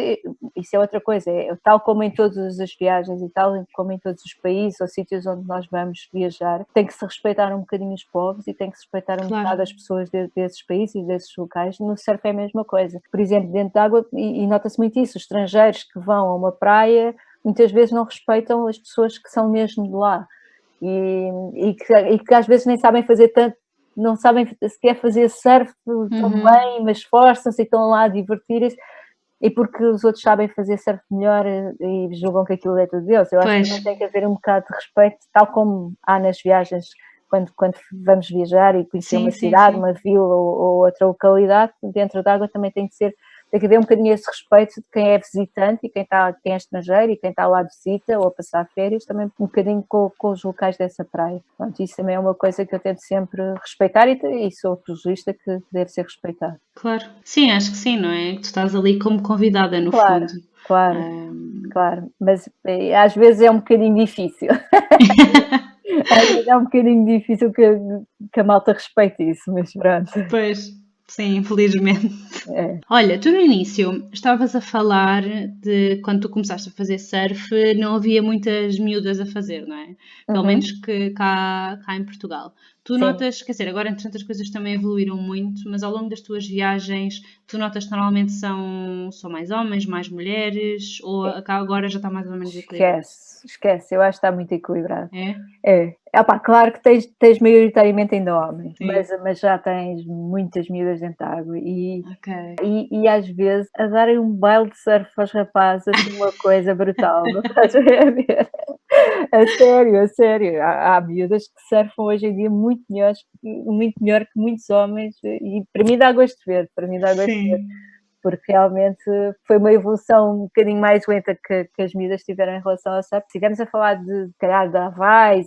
isso é outra coisa, tal como em todas as viagens e tal como em todos os países ou sítios onde nós vamos viajar, tem que se respeitar um bocadinho os povos e tem que se respeitar um bocado as pessoas desses países e desses locais. No surf é a mesma coisa. Por exemplo, dentro de água, e nota-se muito isso, os estrangeiros que vão a uma praia muitas vezes não respeitam as pessoas que são mesmo de lá e que às vezes nem sabem fazer tanto, não sabem sequer fazer surf tão bem, mas esforçam-se e estão lá a divertir-se, e porque os outros sabem fazer surf melhor e julgam que aquilo é tudo deles. Eu acho que também tem que haver um bocado de respeito, tal como há nas viagens, quando vamos viajar e conhecer uma cidade, uma vila ou outra localidade, dentro da água também tem que haver um bocadinho esse respeito de quem é visitante e quem é estrangeiro e quem está lá de visita ou a passar férias, também um bocadinho com os locais dessa praia. Pronto, isso também é uma coisa que eu tento sempre respeitar e sou apologista que deve ser respeitado. Claro, sim, acho que sim, não é? Tu estás ali como convidada, no fundo. Claro, mas às vezes é um bocadinho difícil. Às vezes é um bocadinho difícil que a malta respeite isso, mas pronto. Pois. Sim, infelizmente. Olha, tu no início estavas a falar de quando tu começaste a fazer surf, não havia muitas miúdas a fazer, não é? Pelo menos que cá em Portugal. Tu notas, quer dizer, agora entretanto as coisas também evoluíram muito, mas ao longo das tuas viagens, tu notas que normalmente são mais homens, mais mulheres, ou agora já está mais ou menos equilibrado? Esquece, eu acho que está muito equilibrado. É? Claro que tens maioritariamente ainda homens, mas já tens muitas miúdas dentro da água e às vezes a darem um baile de surf aos rapazes, assim, uma coisa brutal, não estás a ver? A sério, há miúdas que surfam hoje em dia muito melhor que muitos homens e para mim dá gosto de ver, porque realmente foi uma evolução um bocadinho mais lenta que as miúdas tiveram em relação ao surf. Se estivermos a falar de calhar da Hawaii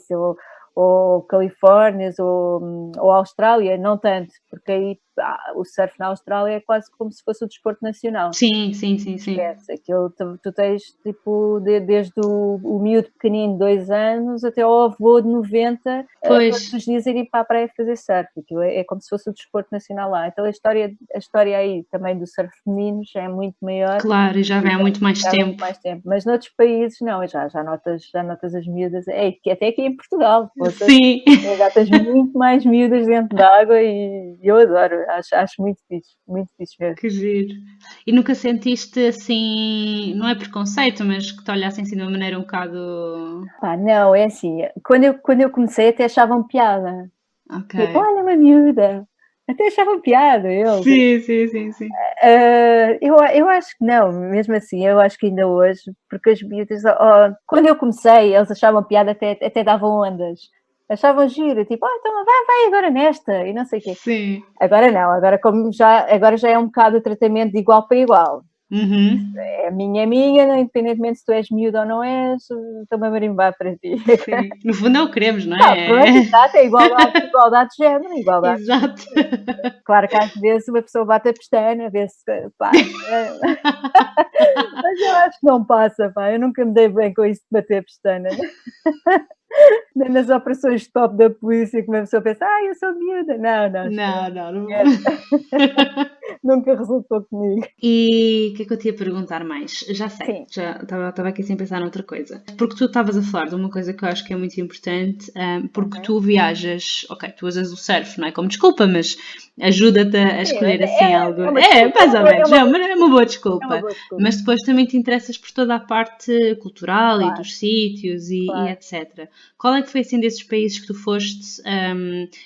ou Califórnia ou Austrália, não tanto, porque aí o surf na Austrália é quase como se fosse o desporto nacional. Sim. Esquece, aquilo tu tens tipo desde o miúdo pequenino de 2 anos até ao avô de 90, todos os dias irem para a praia fazer surf. Aquilo é como se fosse o desporto nacional lá. Então a história aí também do surf feminino já é muito maior. Claro, e já vem há muito mais tempo. Mas noutros países não, já notas as miúdas, até aqui em Portugal. Sim. Já tens muito mais miúdas dentro d'água e eu adoro, acho muito fixe mesmo. Que giro. E nunca sentiste assim, não é preconceito, mas que te olhassem assim de uma maneira um bocado... Não, é assim, quando eu comecei até achavam piada. Tipo, olha uma miúda, até achavam piada eles. Sim. Eu acho que não, mesmo assim, eu acho que ainda hoje, porque as miúdas, quando eu comecei, eles achavam piada, até davam ondas. Achavam giro, tipo, então vai agora nesta, e não sei o quê. Sim. Agora não, agora já é um bocado o tratamento de igual para igual. É minha, independentemente se tu és miúdo ou não és, estou-me a marimbar para ti. Sim. No fundo é o que queremos, não é? Pronto, exato, é igualdade de género, igualdade. Exato. Claro que às vezes uma pessoa bate a pestana, vê-se, pá, mas eu acho que não passa, pá, eu nunca me dei bem com isso de bater a pestana. Nem nas operações de top da polícia que uma pessoa pensa, eu sou miúda. Não. Nunca resultou comigo. E o que é que eu te ia perguntar mais? Já sei, já estava aqui sem pensar noutra coisa. Porque tu estavas a falar de uma coisa que eu acho que é muito importante, porque tu viajas, tu usas o surf, não é como desculpa, mas ajuda-te a escolher assim algo. Mais ou menos, é uma boa desculpa. Mas depois também te interessas por toda a parte cultural e dos sítios e etc. Qual é que foi assim desses países que tu foste,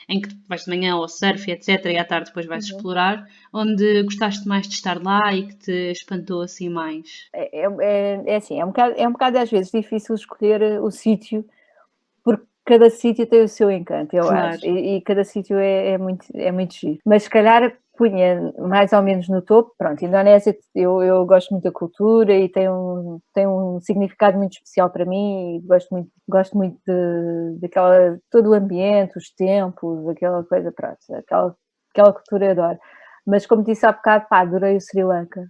em que vais de manhã ao surf, etc, e à tarde depois vais explorar, onde gostaste mais de estar lá e que te espantou assim mais? É assim, é um bocado às vezes difícil escolher o sítio, porque cada sítio tem o seu encanto, eu acho, e cada sítio é muito giro. Mas se calhar punha mais ou menos no topo. Pronto, Indonésia, eu gosto muito da cultura e tem um significado muito especial para mim, e gosto muito daquela, todo o ambiente, os templos, aquela coisa, pronto, aquela cultura eu adoro. Mas como disse há bocado, pá, adorei o Sri Lanka,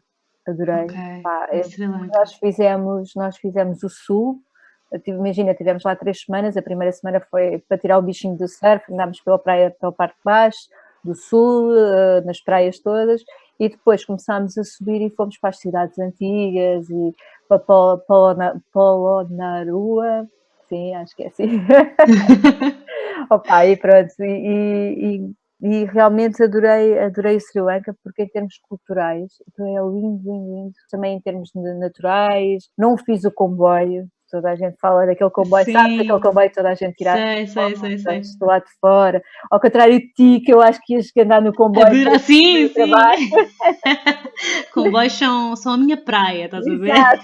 adorei. Pá, Sri Lanka. nós fizemos o sul. Imagina, tivemos lá 3 semanas. A primeira semana foi para tirar o bichinho do surf, andámos pela parte de baixo, do sul, nas praias todas, e depois começámos a subir e fomos para as cidades antigas e para Polonnaruwa, sim, acho que é assim. Opa, e pronto, e realmente adorei o Sri Lanka, porque em termos culturais, então é lindo, lindo, lindo. Também em termos naturais, não fiz o comboio, toda a gente fala daquele comboio, sabes, aquele comboio que toda a gente tira Sei. do lado de fora, ao contrário de ti, que eu acho que ias andar no comboio. Sim. Comboios são a minha praia, estás a ver? Exato.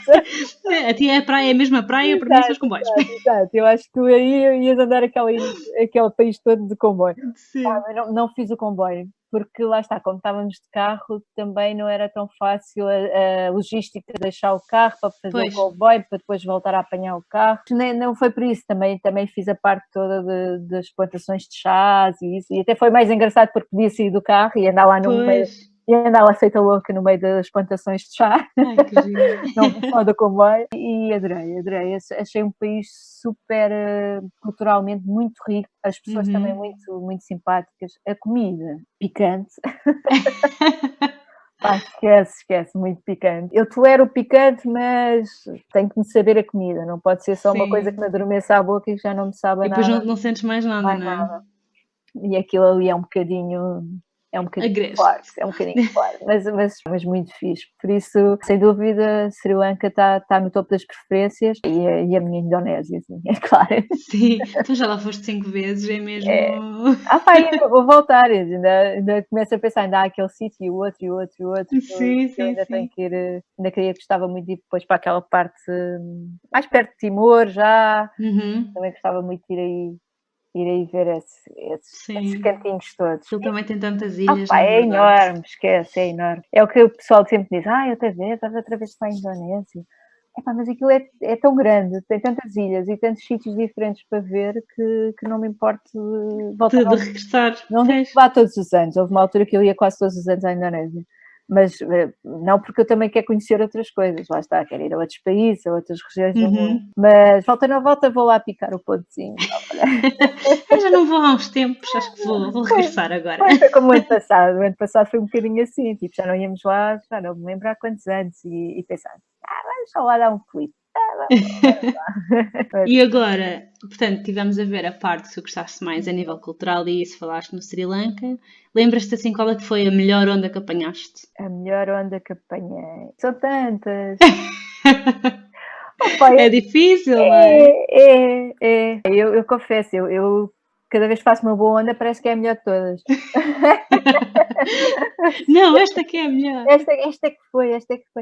A ti é a praia, é a mesma praia, para mim são os comboios. Exato. Eu acho que tu aí ias andar aquele país todo de comboio. Sim. Mas não fiz o comboio, porque lá está, como estávamos de carro, também não era tão fácil a logística de deixar o carro para fazer o comboio, para depois voltar a apanhar o carro. Não foi por isso, também fiz a parte toda das plantações de chás e isso, e até foi mais engraçado porque podia sair do carro e andar lá no meio. E andar lá feita louca no meio das plantações de chá. Ai, que giro. Não só do comboio. E adorei. Achei um país super, culturalmente muito rico. As pessoas também muito, muito simpáticas. A comida, picante. Pá, esquece, muito picante. Eu tolero o picante, mas tenho que me saber a comida. Não pode ser só uma coisa que me adormeça a boca e já não me sabe a nada. E depois não sentes mais nada, não é? Nada. E aquilo ali é um bocadinho forte, mas muito fixe. Por isso, sem dúvida, Sri Lanka está no topo das preferências e a minha Indonésia, assim, é claro. Sim, tu já lá foste 5 vezes, é mesmo. Ainda vou voltar, ainda começo a pensar, ainda há aquele sítio e o outro. Sim. Ainda tenho que ir, gostava muito de ir depois para aquela parte mais perto de Timor já. Também gostava muito de ir aí ver esses cantinhos todos. Ele também tem tantas ilhas. É enorme, esquece, é enorme. É o que o pessoal sempre diz, eu até ver, estás outra vez para a Indonésia. Mas aquilo é tão grande, tem tantas ilhas e tantos sítios diferentes para ver que não me importo voltar de regressar. Não digo que vá todos os anos, houve uma altura que eu ia quase todos os anos à Indonésia. Mas não, porque eu também quero conhecer outras coisas, lá está, quero ir a outros países, a outras regiões do mundo. Mas volta na volta vou lá picar o pontozinho. Eu já não vou há uns tempos, acho que vou regressar agora. Foi como o ano passado foi um bocadinho assim, tipo, já não íamos lá, já não me lembro há quantos anos, e pensar, vamos só lá dar um clipe. E agora, portanto, tivemos a ver a parte que tu gostaste mais a nível cultural e isso falaste no Sri Lanka. Lembras-te assim qual é que foi a melhor onda que apanhaste? A melhor onda que apanhei? São tantas. É difícil, não é? Eu confesso, eu cada vez que faço uma boa onda parece que é a melhor de todas. Não, esta que é a melhor. Esta que foi.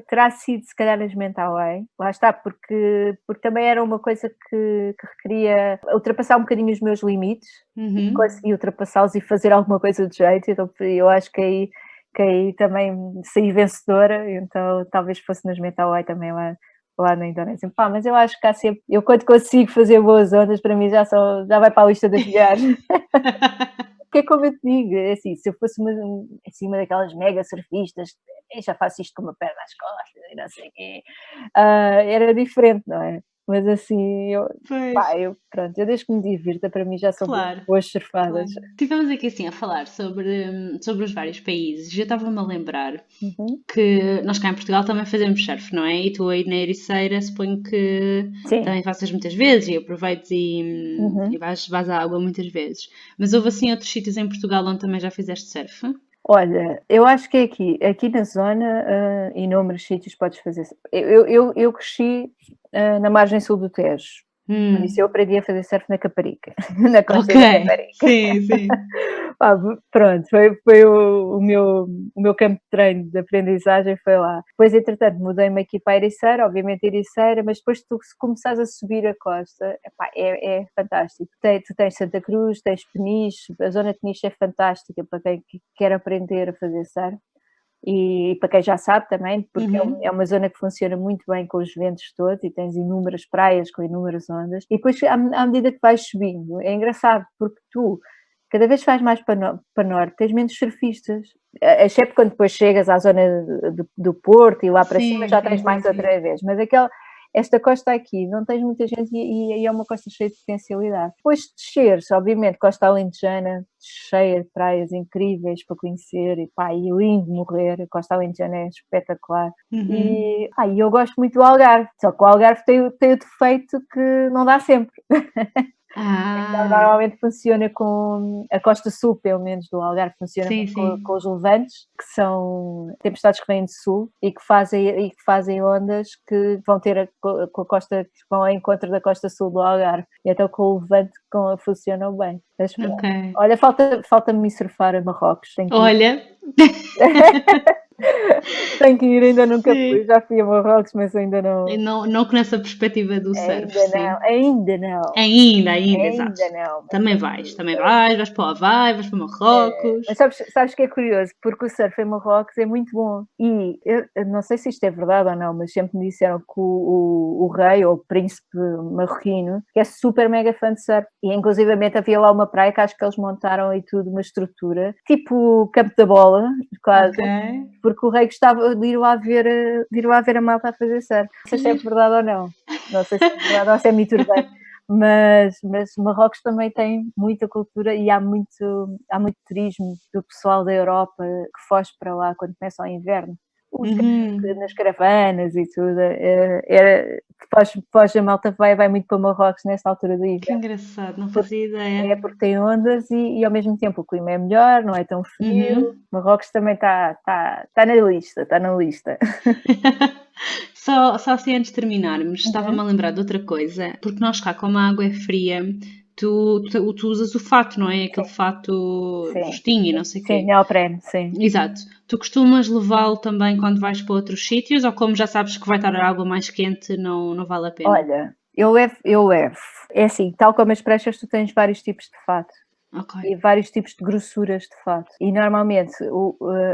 Terá sido se calhar as Mental Way. Lá está, porque também era uma coisa que requeria ultrapassar um bocadinho os meus limites e conseguir ultrapassá-los e fazer alguma coisa de jeito. Então eu acho que aí também saí vencedora, então talvez fosse nas Mental Way também lá na Indonésia. Mas eu acho que há sempre, eu quando consigo fazer boas ondas, para mim já vai para a lista das melhores. Porque é como eu te digo, é assim, se eu fosse uma daquelas mega surfistas, eu já faço isto com uma perna às costas e não sei o quê, era diferente, não é? Mas assim, eu desde que me divirta, para mim já são boas surfadas. Claro. Estivemos aqui assim a falar sobre os vários países. Eu estava-me a lembrar que nós cá em Portugal também fazemos surf, não é? E tu aí na Ericeira, suponho que também faças muitas vezes e aproveites e vais à água muitas vezes. Mas houve assim outros sítios em Portugal onde também já fizeste surf? Olha, eu acho que é aqui na zona, inúmeros sítios podes fazer. Eu cresci na margem sul do Tejo, Por isso eu aprendi a fazer surf na Caparica, na costa da Caparica. Sim. Pronto, foi o meu campo de treino de aprendizagem foi lá. Depois, entretanto, mudei-me aqui para a Ericeira, obviamente Ericeira, mas depois tu, se começares a subir a costa, é fantástico. Tu tens Santa Cruz, tens Peniche, a zona de Peniche é fantástica para quem quer aprender a fazer surf. E para quem já sabe também, porque é uma zona que funciona muito bem com os ventos todos e tens inúmeras praias com inúmeras ondas. E depois, à medida que vais subindo, é engraçado, porque tu, cada vez vais mais para norte, tens menos surfistas. Exceto quando depois chegas à zona do Porto e lá para cima já tens mais outra vez. Mas esta costa aqui, não tens muita gente e é uma costa cheia de potencialidade. Depois de desceres, obviamente, costa alentejana, cheia de praias incríveis para conhecer e lindo morrer. A costa alentejana é espetacular. E eu gosto muito do Algarve, só que o Algarve tem o defeito que não dá sempre. Então, normalmente funciona com a costa sul, pelo menos do Algarve, funciona com os levantes, que são tempestades que vêm do sul e que fazem ondas que vão ter com a costa, que vão ao encontro da costa sul do Algarve. E então com o levante funcionam bem. Mas, olha, falta-me ir surfar a Marrocos. Olha! Tenho que ir, ainda nunca fui, já fui a Marrocos, mas ainda não. Não conhece a perspectiva do surf, Ainda não. Exato. Não. Também vais para o Havaí, vais para Marrocos. Mas sabes que é curioso, porque o surf em Marrocos é muito bom. E eu não sei se isto é verdade ou não, mas sempre me disseram que o rei ou o príncipe marroquino que é super mega fã de surf. E inclusivamente havia lá uma praia que acho que eles montaram e tudo, uma estrutura, tipo Campo da Bola, quase. Porque o rei gostava de ir lá ver a malta a fazer surf. Não sei se é verdade ou não. Não sei se é verdade ou se é mito urbano. Mas Marrocos também tem muita cultura e há muito turismo do pessoal da Europa que foge para lá quando começa o inverno. Nas caravanas e tudo. Depois a malta vai muito para Marrocos nesta altura do inverno. Que engraçado, não fazia ideia. É porque tem ondas e ao mesmo tempo o clima é melhor, não é tão frio. Marrocos também está na lista. Só assim antes de terminarmos, estava-me a lembrar de outra coisa, porque nós cá, como a água é fria, tu usas o fato, não é? Aquele fato justinho e não sei o quê. Sim, neoprene, sim. Exato. Tu costumas levá-lo também quando vais para outros sítios ou como já sabes que vai estar a água mais quente, não vale a pena? Olha, eu levo. É assim, tal como as pranchas, tu tens vários tipos de fato. E vários tipos de grossuras de fato. E normalmente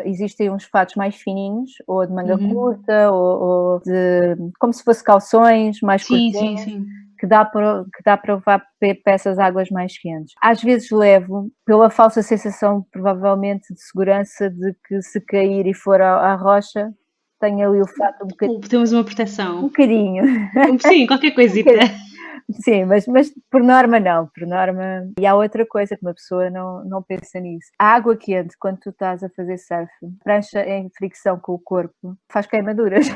existem uns fatos mais fininhos, ou de manga curta, ou de como se fosse calções mais curtinhos, que dá para levar para essas águas mais quentes. Às vezes levo pela falsa sensação, provavelmente, de segurança de que se cair e for à rocha, tenho ali o fato um bocadinho. Temos uma proteção. Um bocadinho. Sim, qualquer coisita. Sim, mas por norma não, por norma. E há outra coisa que uma pessoa não pensa nisso. A água quente, quando tu estás a fazer surf, prancha em fricção com o corpo, faz queimaduras.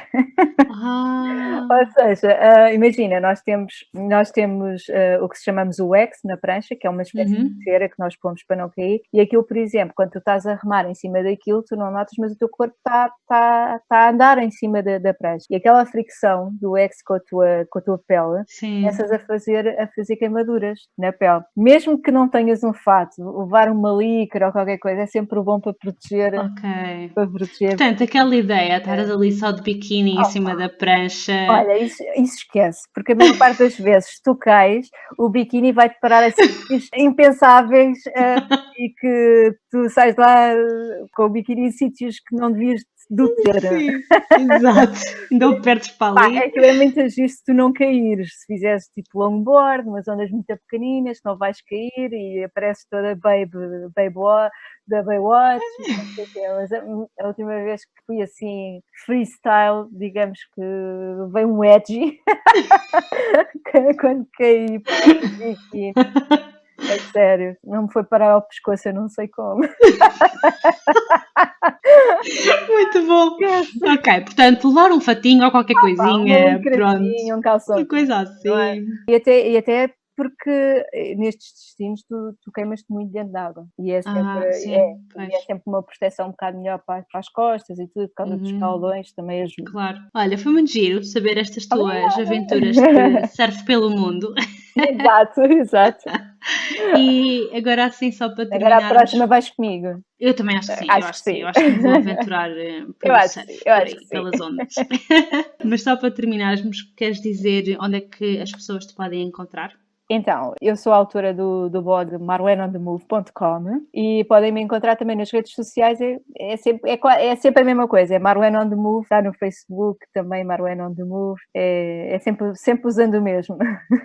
Ou seja, imagina, nós temos o que chamamos o wax na prancha, que é uma espécie de cera que nós pomos para não cair, e aquilo, por exemplo, quando tu estás a remar em cima daquilo, tu não notas, mas o teu corpo está a andar em cima da prancha. E aquela fricção do wax com a tua pele, começas a fazer queimaduras na pele. Mesmo que não tenhas um fato, levar uma licra ou qualquer coisa é sempre bom para proteger. Portanto, aquela ideia, estar ali só de biquíni em cima da prancha. Olha, isso esquece, porque a maior parte das vezes tu cais, o biquíni vai-te parar a sítios impensáveis e que tu sais lá com o biquíni em sítios que não devias ter. Sim, exato. Ainda perdes para ali. Aquilo é muito agir se tu não caíres. Se fizeres tipo longboard, umas ondas muito pequeninas, não vais cair e apareces toda da Baywatch. Mas a última vez que fui assim freestyle, digamos que veio um edgy quando caí aqui. É sério, não me foi parar ao pescoço, eu não sei como. Muito bom. Ok, portanto, levar um fatinho ou qualquer coisinha. Um calção. Uma coisa assim. E até porque nestes destinos tu queimas-te muito dentro de água e é sempre uma proteção um bocado melhor para as costas e tudo, por causa dos escaldões também ajuda. Claro. Olha, foi muito giro saber estas tuas aventuras de surf pelo mundo. Exato. E agora assim, só para terminar... Agora a próxima vais comigo. Eu também acho que sim, eu acho que me vou aventurar pelo surf, pelas ondas. Mas só para terminarmos, queres dizer onde é que as pessoas te podem encontrar? Então, eu sou a autora do blog marlenonthemove.com e podem me encontrar também nas redes sociais, é sempre a mesma coisa, é Marlene on the Move, está no Facebook também Marlene on the Move, é sempre usando o mesmo.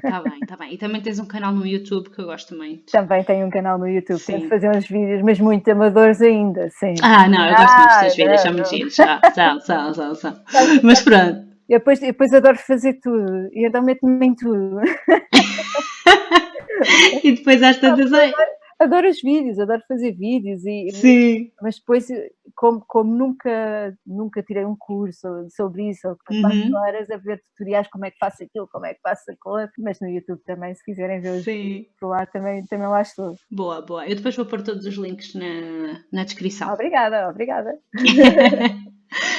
Está bem. E também tens um canal no YouTube que eu gosto muito. Também tenho um canal no YouTube, tento fazer uns vídeos, mas muito amadores ainda, sim. Não, eu gosto muito dos teus vídeos, são muito giros, são. Mas pronto. Eu depois adoro fazer tudo, e então meto-me em tudo. E depois às tantas... Adoro os vídeos, adoro fazer vídeos, Sim. Mas depois, como nunca tirei um curso sobre isso, ou passo horas a ver tutoriais, como é que faço aquilo, como é que faço aquilo, mas no YouTube também, se quiserem ver os vídeos por lá, também lá estou. Boa. Eu depois vou pôr todos os links na descrição. Obrigada.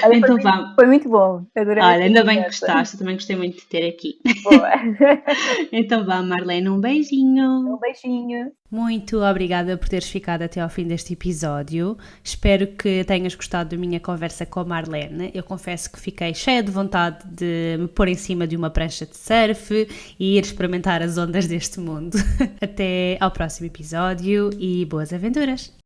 Olha, então foi muito bom. Adorei. Olha, ainda bem que gostaste, eu também gostei muito de ter aqui. Boa. Então vá, Marlene, um beijinho. Um beijinho. Muito obrigada por teres ficado até ao fim deste episódio. Espero que tenhas gostado da minha conversa com a Marlene. Eu confesso que fiquei cheia de vontade de me pôr em cima de uma prancha de surf e ir experimentar as ondas deste mundo. Até ao próximo episódio e boas aventuras!